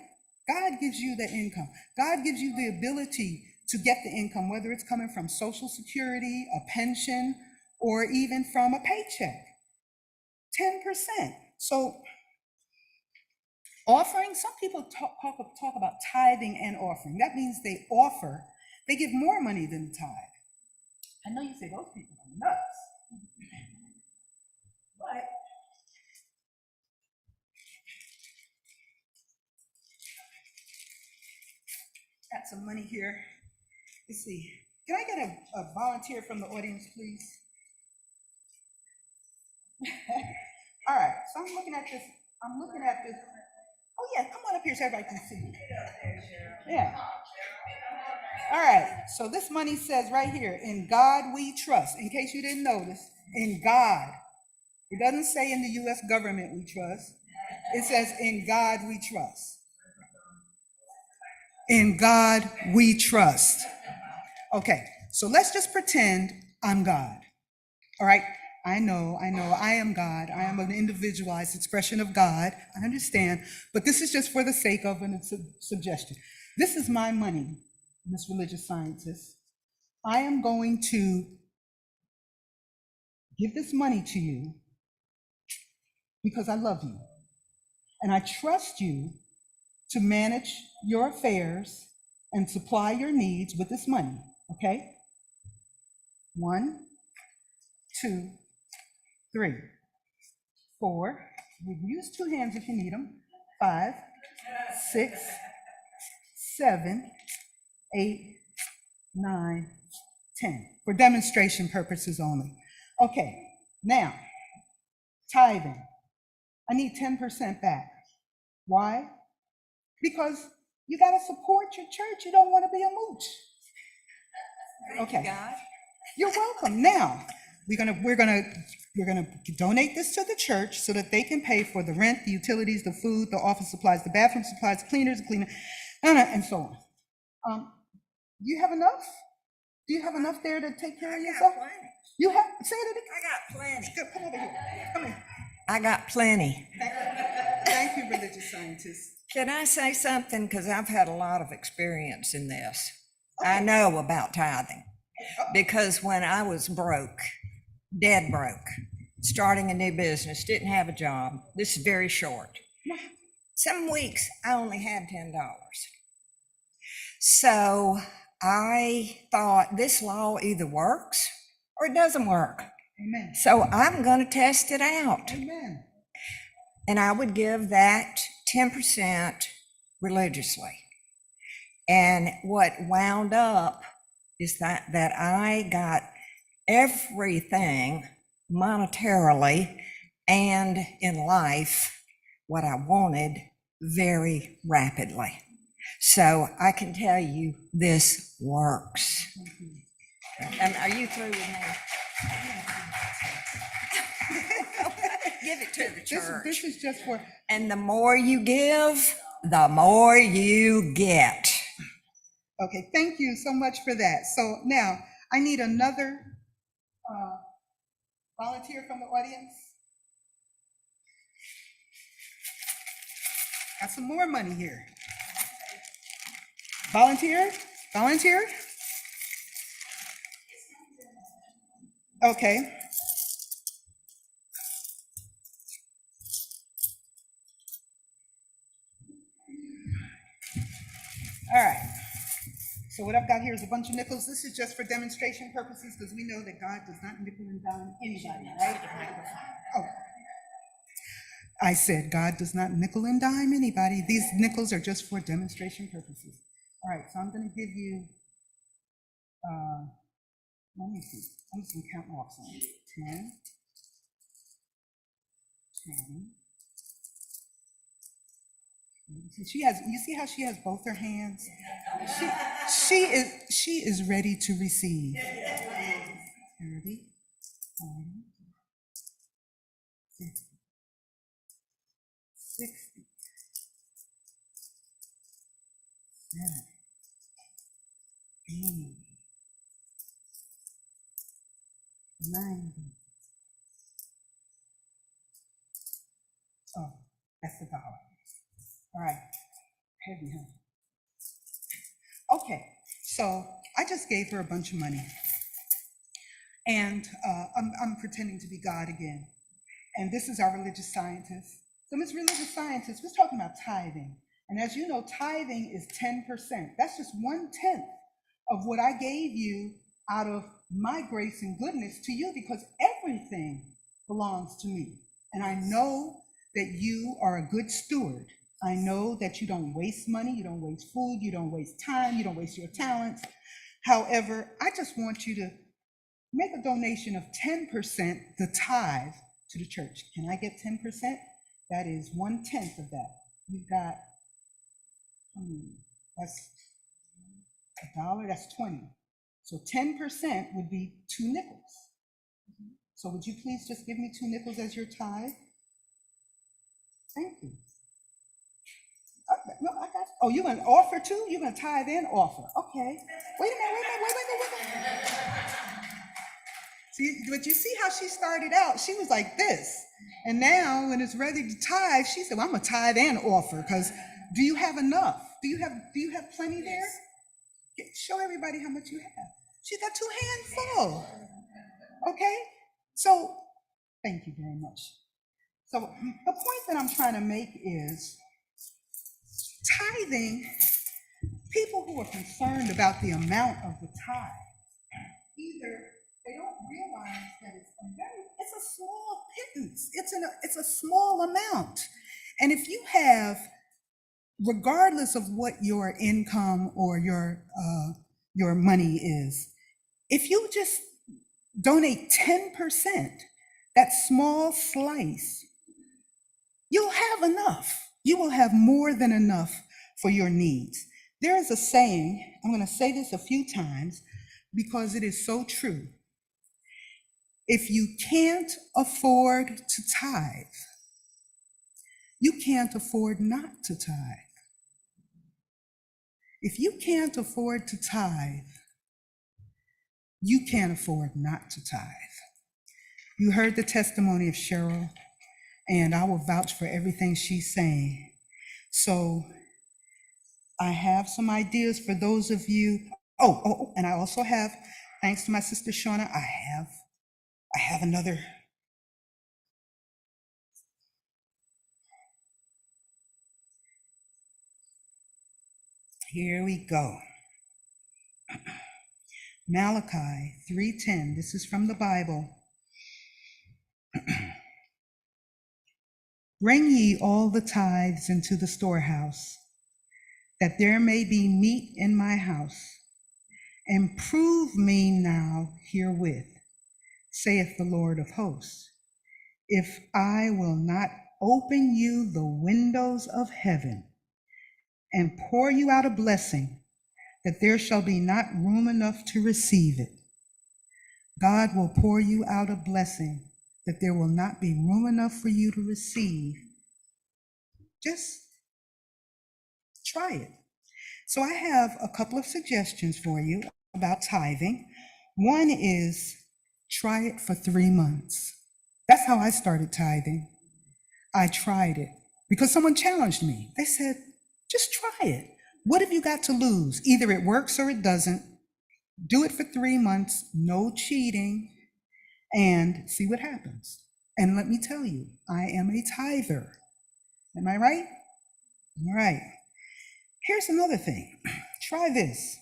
God gives you that income. God gives you the ability to get the income, whether it's coming from Social Security, a pension, or even from a paycheck. 10%. So offering, some people talk about tithing and offering. That means they offer, they give more money than the tithe. I know you say those people are nuts. But got some money here. Let's see. Can I get a volunteer from the audience, please? All right, so I'm looking at this. Oh yeah, come on up here so everybody can see you. Yeah. All right, so this money says right here, in God we trust. In case you didn't notice, in God. It doesn't say in the US government we trust. It says in God we trust. In God we trust. Okay, so let's just pretend I'm God. All right, I know, I am God. I am an individualized expression of God. I understand, but this is just for the sake of a suggestion. This is my money, Miss Religious Scientist. I am going to give this money to you because I love you. And I trust you to manage your affairs and supply your needs with this money, okay? 1, 2, 3, 4. You can use 2 hands if you need them. 5, 6, 7, 8, 9, 10. For demonstration purposes only. Okay, now, tithing. I need 10% back. Why? Because you got to support your church. You don't want to be a mooch. Okay. You're welcome. Now, we're gonna donate this to the church so that they can pay for the rent, the utilities, the food, the office supplies, the bathroom supplies, cleaners, and so on. You have enough? Do you have enough there to take care of yourself? Plenty. You have, say it again. I got plenty. Good, come over here. Come here. I got plenty. Thank you, religious scientists. Can I say something? Because I've had a lot of experience in this. I know about tithing. Because when I was broke, dead broke, starting a new business, didn't have a job, this is very short. Some weeks I only had $10. So I thought this law either works or it doesn't work. Amen. So I'm going to test it out. Amen. And I would give that 10% religiously. And what wound up is that I got everything monetarily and in life, what I wanted very rapidly. So I can tell you this works. Are you through with me? Give it to the church. This is just for. And the more you give, the more you get. Okay, thank you so much for that. So now I need another volunteer from the audience. Got some more money here. Volunteer? Volunteer? Okay. All right. So what I've got here is a bunch of nickels. This is just for demonstration purposes because we know that God does not nickel and dime anybody, right? Oh. I said God does not nickel and dime anybody. These nickels are just for demonstration purposes. All right, so I'm going to give you, let me see. I'm just going to count off some. 10, 10. You see how she has both her hands? She is ready to receive. 30, 40, 50, 60, 70, 80, 90. Oh, that's the dollar. All right, heavy, huh? Okay, So I just gave her a bunch of money. And I'm pretending to be God again. And this is our religious scientist. So Miss Religious Scientist, we're talking about tithing. And as you know, tithing is 10%. That's just 1/10 of what I gave you out of my grace and goodness to you, because everything belongs to me. And I know that you are a good steward. I know that you don't waste money, you don't waste food, you don't waste time, you don't waste your talents. However, I just want you to make a donation of 10%, the tithe, to the church. Can I get 10%? That is 1/10 of that. You've got, that's $1, that's 20. So 10% would be 2 nickels. So would you please just give me 2 nickels as your tithe? Thank you. No, I got, oh, you're gonna offer too? You're gonna tithe and offer. Okay. Wait a minute. See, but you see how she started out? She was like this. And now when it's ready to tithe, she said, well, I'm gonna tithe and offer, because do you have enough? Do you have plenty there? Show everybody how much you have. She's got 2 hands full. Okay? So thank you very much. So the point that I'm trying to make is tithing, people who are concerned about the amount of the tithe, either they don't realize that it's a small pittance. It's a small amount. And if you have, regardless of what your income or your money is, if you just donate 10%, that small slice, you'll have enough. You will have more than enough for your needs. There is a saying, I'm going to say this a few times because it is so true. If you can't afford to tithe, you can't afford not to tithe. If you can't afford to tithe, you can't afford not to tithe. You heard the testimony of Cheryl, and I will vouch for everything she's saying. So I have some ideas for those of you. And I also have, thanks to my sister Shauna, I have another. Here we go. Malachi 3:10. This is from the Bible. Bring ye all the tithes into the storehouse, that there may be meat in my house, and prove me now herewith, saith the Lord of hosts, if I will not open you the windows of heaven and pour you out a blessing, that there shall be not room enough to receive it. God will pour you out a blessing that there will not be room enough for you to receive. Just try it. So I have a couple of suggestions for you about tithing. One is try it for 3 months. That's how I started tithing. I tried it because someone challenged me. They said, just try it. What have you got to lose? Either it works or it doesn't. Do it for 3 months, no cheating, and see what happens. And let me tell you, I am a tither. Am I right? All right. Here's another thing. Try this.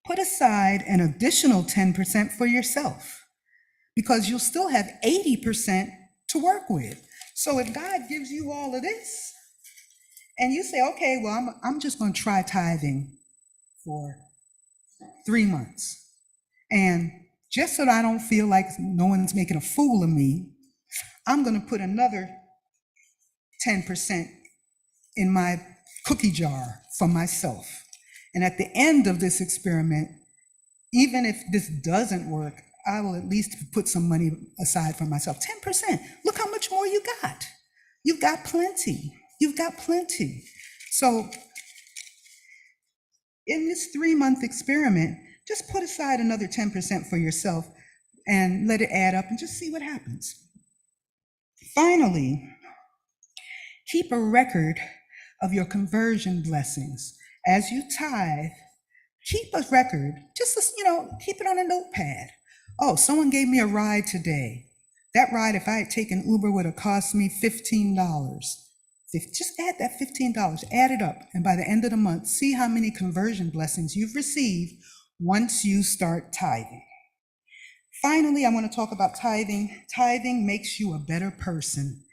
Put aside an additional 10% for yourself, because you'll still have 80% to work with. So if God gives you all of this, and you say, okay, well, I'm just going to try tithing for 3 months. And just so that I don't feel like no one's making a fool of me, I'm going to put another 10% in my cookie jar for myself. And at the end of this experiment, even if this doesn't work, I will at least put some money aside for myself. 10%. Look how much more you got. You've got plenty. You've got plenty. So in this 3-month experiment, just put aside another 10% for yourself and let it add up and just see what happens. Finally, keep a record of your conversion blessings. As you tithe, keep a record, just, keep it on a notepad. Oh, someone gave me a ride today. That ride, if I had taken Uber, would have cost me $15. Just add that $15, add it up, and by the end of the month, see how many conversion blessings you've received once you start tithing. Finally, I want to talk about tithing. Tithing makes you a better person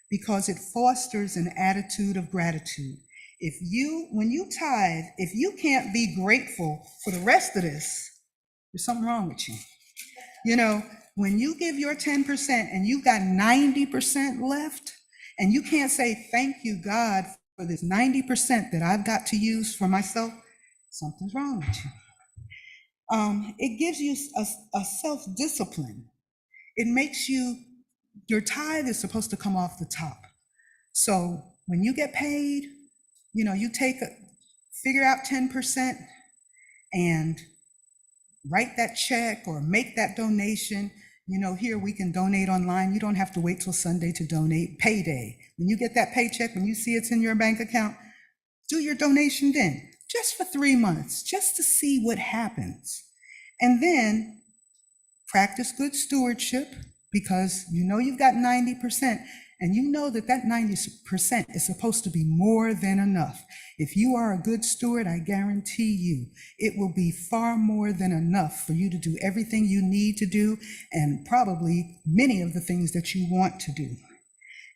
because it fosters an attitude of gratitude. When you tithe, if you can't be grateful for the rest of this, there's something wrong with you. When you give your 10% and you've got 90% left, and you can't say, thank you, God, for this 90% that I've got to use for myself, something's wrong with you. It gives you a self-discipline. It makes your tithe is supposed to come off the top. So when you get paid, you figure out 10% and write that check or make that donation. Here we can donate online. You don't have to wait till Sunday to donate. Payday. When you get that paycheck, when you see it's in your bank account, do your donation then, just for 3 months, just to see what happens. And then practice good stewardship because you've got 90%. And you know that 90% is supposed to be more than enough. If you are a good steward, I guarantee you, it will be far more than enough for you to do everything you need to do and probably many of the things that you want to do.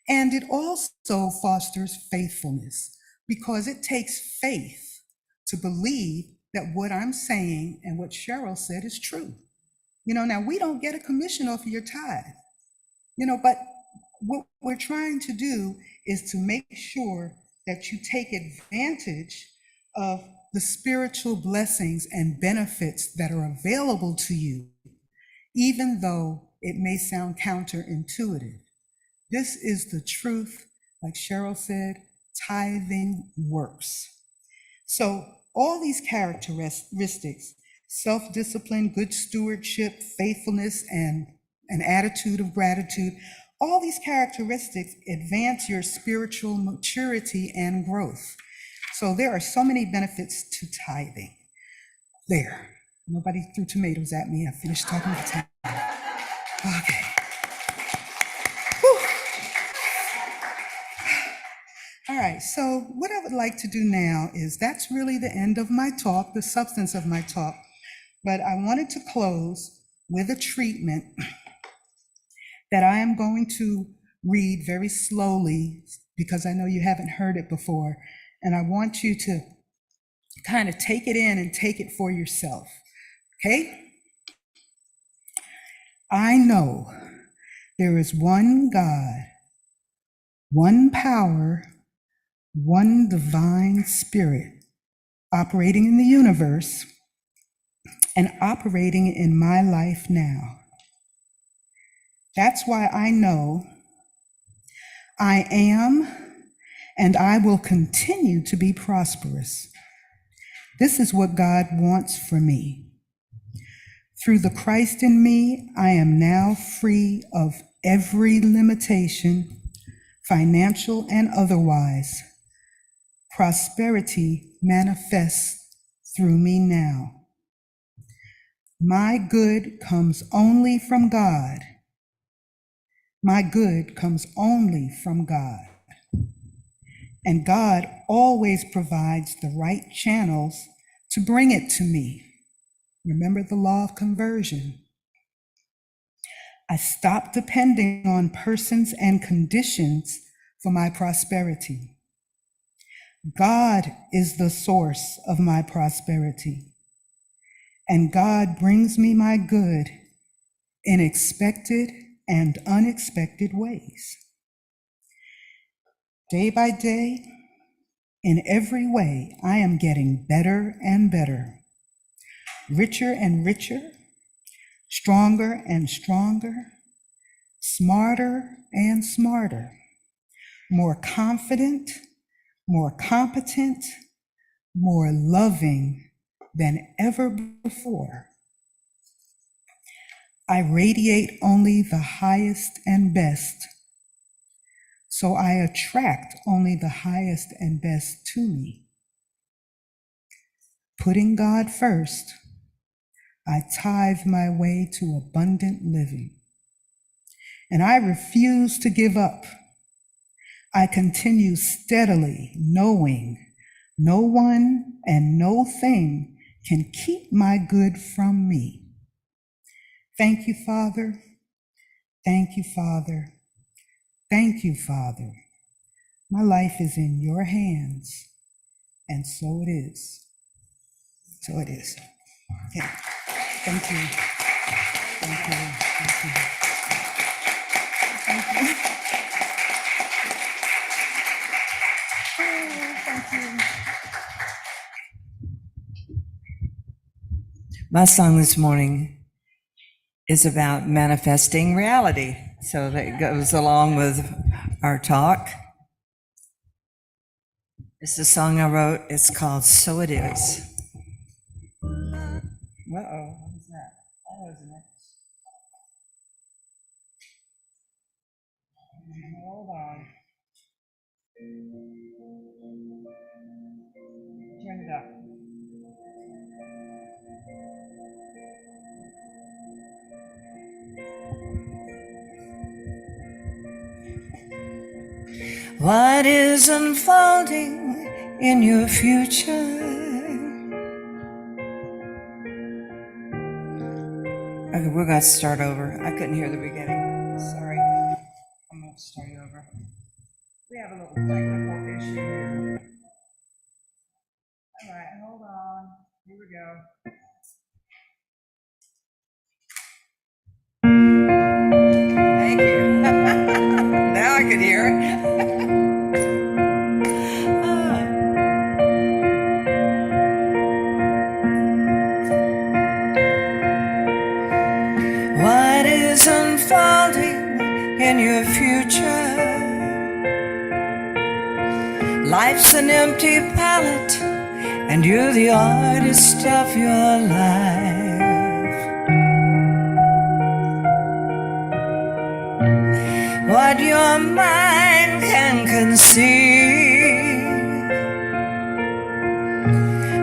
And it also fosters faithfulness because it takes faith to believe that what I'm saying and what Cheryl said is true. Now we don't get a commission off of your tithe, but what we're trying to do is to make sure that you take advantage of the spiritual blessings and benefits that are available to you, even though it may sound counterintuitive. This is the truth. Like Cheryl said, tithing works. So all these characteristics, self-discipline, good stewardship, faithfulness, and an attitude of gratitude, all these characteristics advance your spiritual maturity and growth. So there are so many benefits to tithing. There, nobody threw tomatoes at me. I finished talking about tithing. Okay. Whew. All right, so what I would like to do now is, that's really the end of my talk, the substance of my talk, but I wanted to close with a treatment that I am going to read very slowly because I know you haven't heard it before, and I want you to kind of take it in and take it for yourself, okay? I know there is one God, one power, one divine spirit operating in the universe and operating in my life now. That's why I know I am and I will continue to be prosperous. This is what God wants for me. Through the Christ in me, I am now free of every limitation, financial and otherwise. Prosperity manifests through me now. My good comes only from God. My good comes only from God. And God always provides the right channels to bring it to me. Remember the law of conversion. I stop depending on persons and conditions for my prosperity. God is the source of my prosperity. And God brings me my good in expected and unexpected ways. Day by day, in every way, I am getting better and better, richer and richer, stronger and stronger, smarter and smarter, more confident, more competent, more loving than ever before. I radiate only the highest and best, so I attract only the highest and best to me. putting God first, I tithe my way to abundant living. And I refuse to give up. I continue steadily, knowing no one and no thing can keep my good from me. Thank you, Father. Thank you, Father. Thank you, Father. My life is in your hands, and so it is. So it is. Okay. Thank you. Thank you. Thank you. Thank you. Oh, thank you. My song this morning is about manifesting reality. So that goes along with our talk. It's a song I wrote. It's called So It Is. Uh-oh, what was that? That wasn't it. Hold on. Turn it up. What is unfolding in your future? Okay, we're going to start over. I couldn't hear the beginning. Sorry. I'm going to start over. We have a little technical issue here. All right, hold on. Here we go. Thank you. Now I can hear it. What is unfolding in your future? Life's an empty palette, and you're the artist of your life. What your mind can conceive,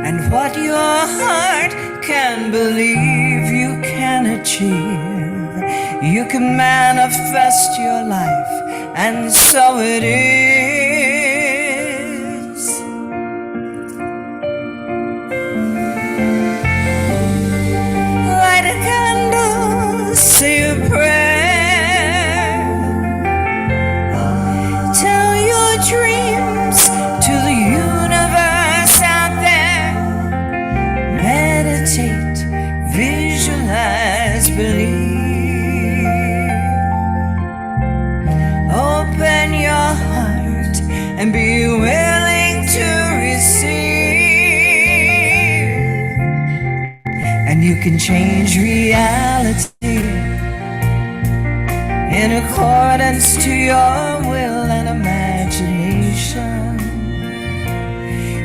and what your heart can believe you can achieve. You can manifest your life, and so it is. Light a candle, say a prayer, tell your dreams to the universe out there. Meditate, visualize, believe. Open your heart and be willing to receive. And you can change reality in accordance to your will and imagination.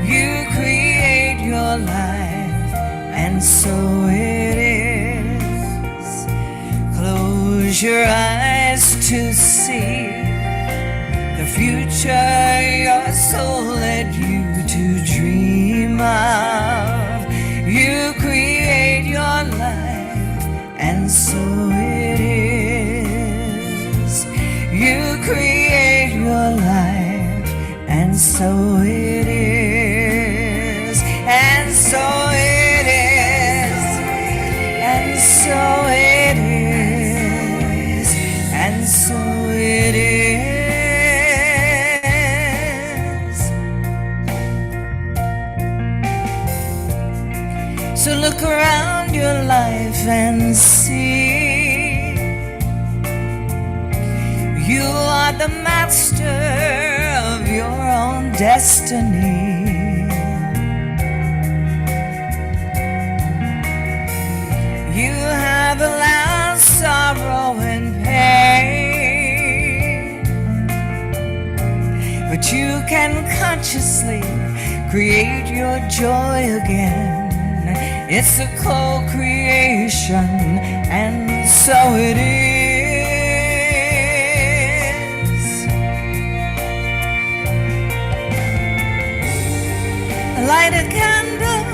You create your life, and so it is. Close your eyes to see the future your soul led you to dream of. You create your life, and so it is. You create your life, and so it is. And so it is. And so it is. And so it is. So look around your life and see you are the master of your own destiny. You have allowed sorrow and pain, but you can consciously create your joy again. It's a co-creation, and so it is. Light a candle,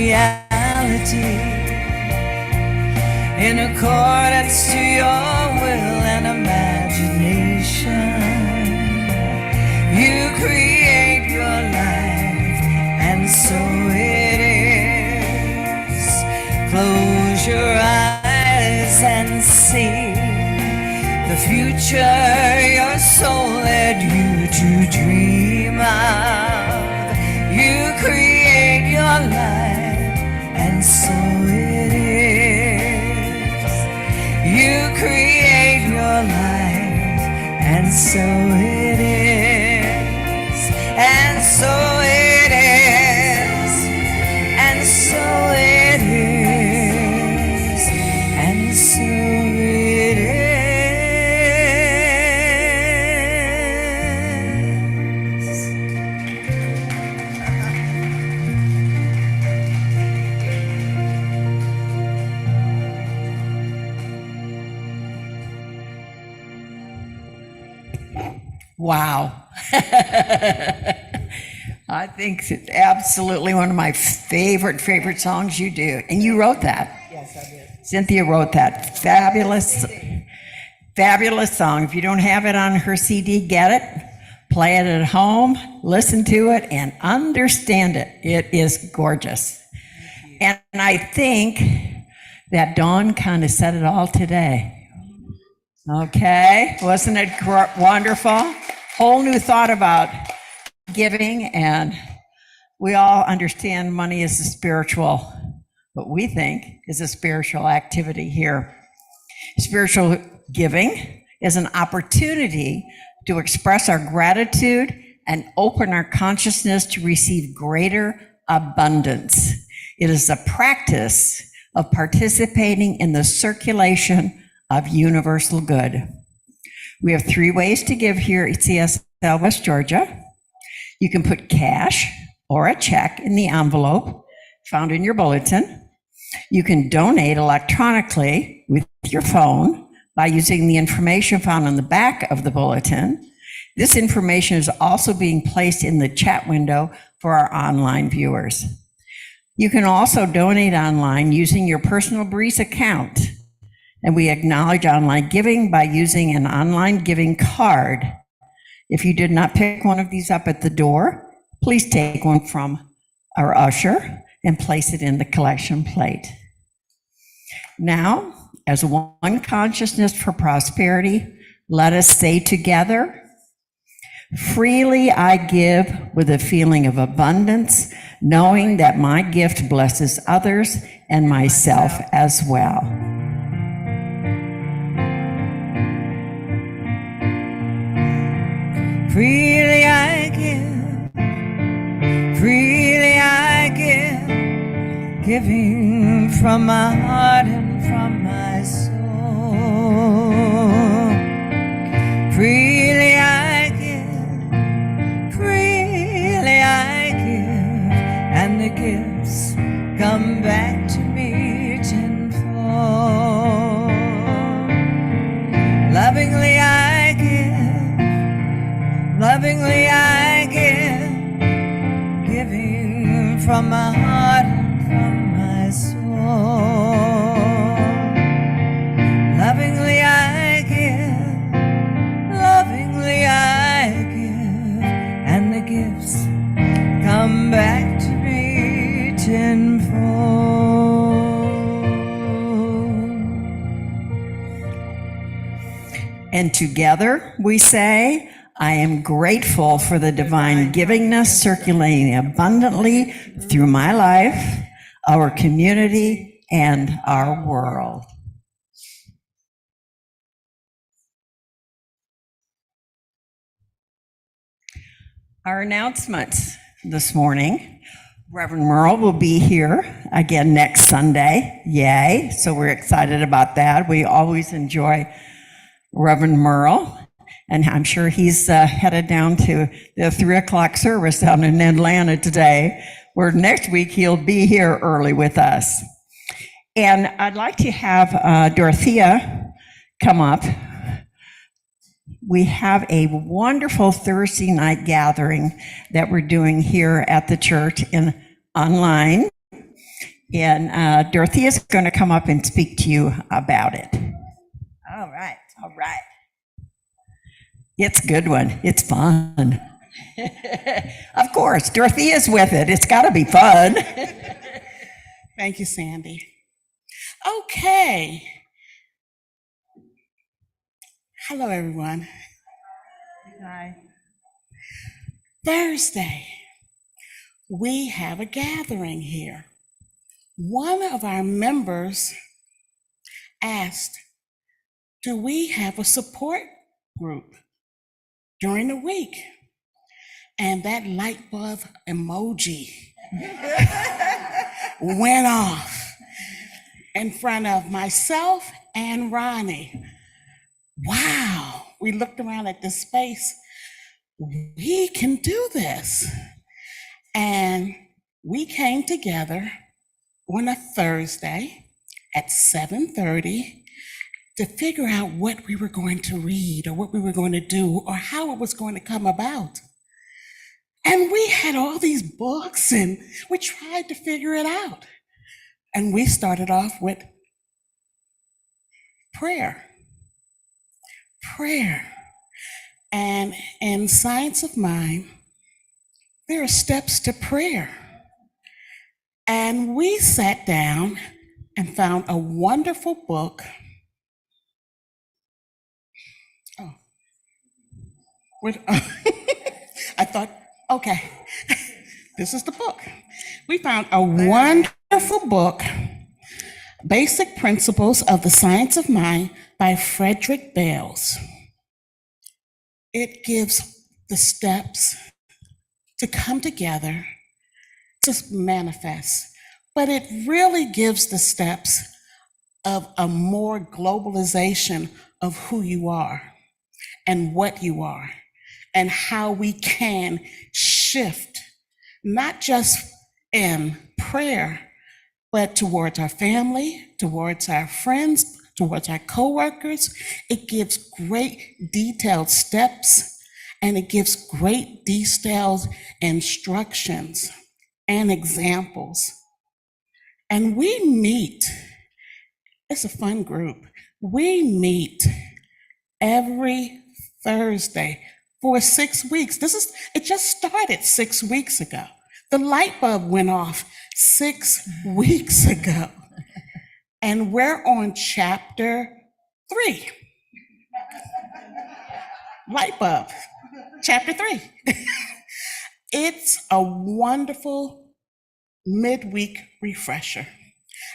reality in accordance to your will and imagination. You create your life, and so it is. Close your eyes and see the future your soul led you to dream of. You create your life, and so it is. You create your life, and so it is. And so it is. And so it is. And so it is. Wow. I think it's absolutely one of my favorite songs you do. And you wrote that. Yes, I did. Cynthia wrote that. Fabulous song. If you don't have it on her CD, get it. Play it at home, listen to it, and understand it. It is gorgeous. And I think that Dawn kind of said it all today. Okay, wasn't it wonderful? Whole new thought about giving, and we all understand money is a spiritual, what we think is a spiritual activity here. Spiritual giving is an opportunity to express our gratitude and open our consciousness to receive greater abundance. It is a practice of participating in the circulation of universal good. We have 3 ways to give here at CSL West Georgia. You can put cash or a check in the envelope found in your bulletin. You can donate electronically with your phone by using the information found on the back of the bulletin. This information is also being placed in the chat window for our online viewers. You can also donate online using your personal Breeze account. And we acknowledge online giving by using an online giving card. If you did not pick one of these up at the door, please take one from our usher and place it in the collection plate. Now, as one consciousness for prosperity, let us say together, freely I give with a feeling of abundance, knowing that my gift blesses others and myself as well. Freely I give, freely I give, giving from my heart and from my soul. Freely I give, freely I give, and the gifts come back to me tenfold. Lovingly I give, lovingly I give, giving from my heart and from my soul. Lovingly I give, lovingly I give, and the gifts come back to me tenfold. And together we say, I am grateful for the divine givingness circulating abundantly through my life, our community, and our world. Our announcements this morning. Reverend Merle will be here again next Sunday. Yay. So we're excited about that. We always enjoy Reverend Merle. And I'm sure he's headed down to the 3:00 service down in Atlanta today, where next week he'll be here early with us. And I'd like to have Dorothea come up. We have a wonderful Thursday night gathering that we're doing here at the church and online. And Dorothea's going to come up and speak to you about it. All right. All right. It's a good one. It's fun. Of course, Dorothea's with it. It's got to be fun. Thank you, Sandy. Okay. Hello, everyone. Hi. Thursday, we have a gathering here. One of our members asked, do we have a support group during the week? And that light bulb emoji went off in front of myself and Ronnie. Wow, we looked around at this space. We can do this. And we came together on a Thursday at 7:30 to figure out what we were going to read or what we were going to do or how it was going to come about. And we had all these books and we tried to figure it out. And we started off with prayer. Prayer. And in Science of Mind, there are steps to prayer. And we sat down and found a wonderful book. Oh, I thought, okay, this is the book. We found a wonderful book, Basic Principles of the Science of Mind by Frederick Bales. It gives the steps to come together, to manifest, but it really gives the steps of a more globalization of who you are and what you are and how we can shift, not just in prayer, but towards our family, towards our friends, towards our coworkers. It gives great detailed steps and it gives great detailed instructions and examples. And we meet, it's a fun group. We meet every Thursday for 6 weeks. It just started 6 weeks ago. The light bulb went off 6 weeks ago. And we're on chapter 3. Light bulb, chapter 3. It's a wonderful midweek refresher.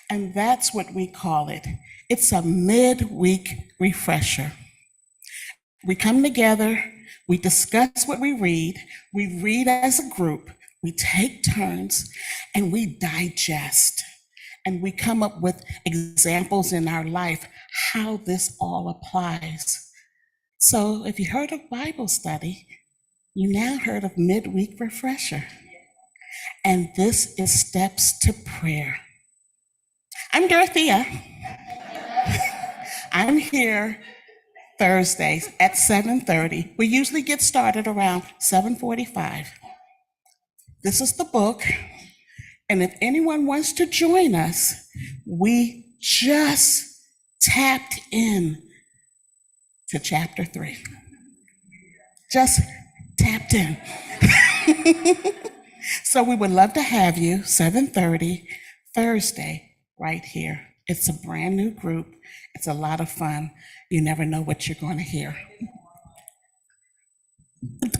And that's what we call it. It's a midweek refresher. We come together, we discuss what we read as a group, we take turns, and we digest. And we come up with examples in our life, how this all applies. So if you heard of Bible study, you now heard of midweek refresher. And this is steps to prayer. I'm Dorothea. I'm here Thursdays at 7:30. We usually get started around 7:45. This is the book. And if anyone wants to join us, we just tapped in to chapter 3. Just tapped in. So we would love to have you 7:30 Thursday right here. It's a brand new group. It's a lot of fun. You never know what you're going to hear.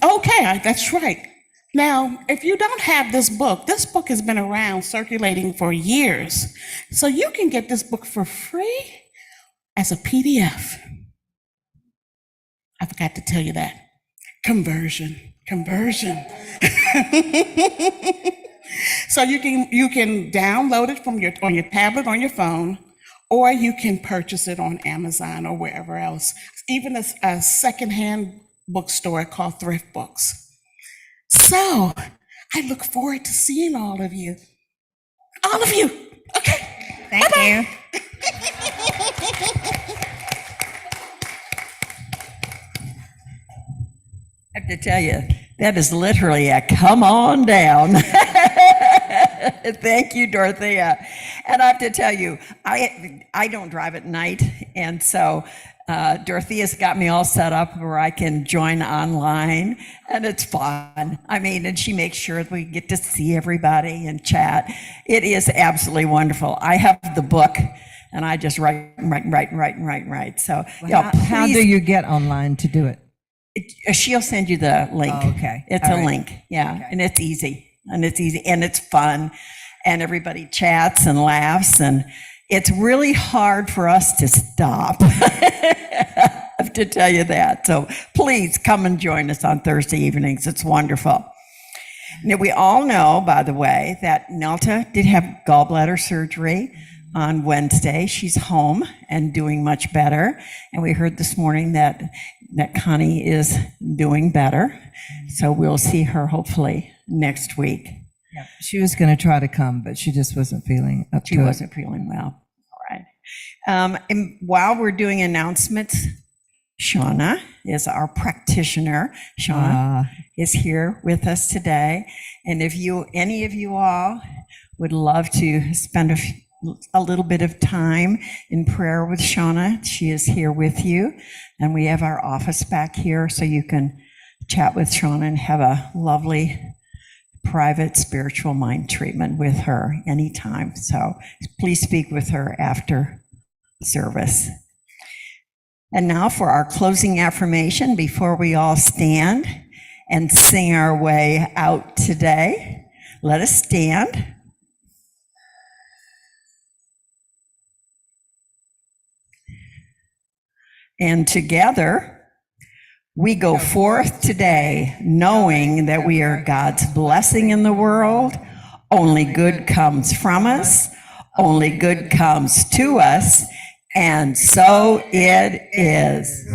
Okay, that's right. Now, if you don't have this book has been around circulating for years. So you can get this book for free as a PDF. I forgot to tell you that. Conversion. So you can download it on your tablet, on your phone, or you can purchase it on Amazon or wherever else. Even a secondhand bookstore called Thrift Books. So I look forward to seeing all of you. All of you. Okay. Thank you. I have to tell you, that is literally a come on down. Thank you, Dorothea. And I have to tell you, I don't drive at night, and so Dorothea's got me all set up where I can join online, and it's fun. I mean, and she makes sure that we get to see everybody and chat. It is absolutely wonderful. I have the book, and I just write. So, yeah, How do please, you get online to do it? she'll send you the link. Oh, okay. It's All a right. link, yeah, and it's easy, and it's fun, and everybody chats and laughs, and it's really hard for us to stop. I have to tell you that. So please come and join us on Thursday evenings. It's wonderful. Now, we all know, by the way, that Nelta did have gallbladder surgery on Wednesday. She's home and doing much better. And we heard this morning that Connie is doing better. So we'll see her hopefully next week. Yeah. She was going to try to come, but she just wasn't feeling up She to wasn't feeling well. All right. And while we're doing announcements, Shauna is our practitioner. Shauna is here with us today. And if any of you all would love to spend a little bit of time in prayer with Shauna, she is here with you. And we have our office back here so you can chat with Shauna and have a lovely private spiritual mind treatment with her anytime. So please speak with her after service. And now for our closing affirmation before we all stand and sing our way out today. Let us stand. And together, we go forth today knowing that we are God's blessing in the world. Only good comes from us. Only good comes to us. And so it is.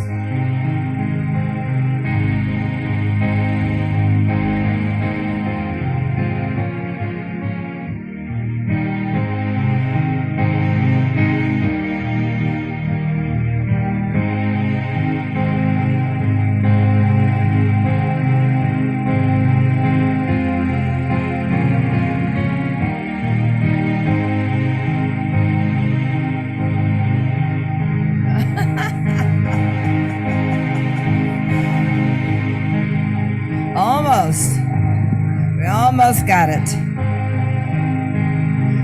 Almost. We almost got it.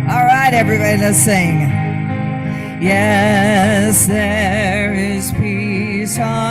All right, everybody, let's sing. Yes, there is peace on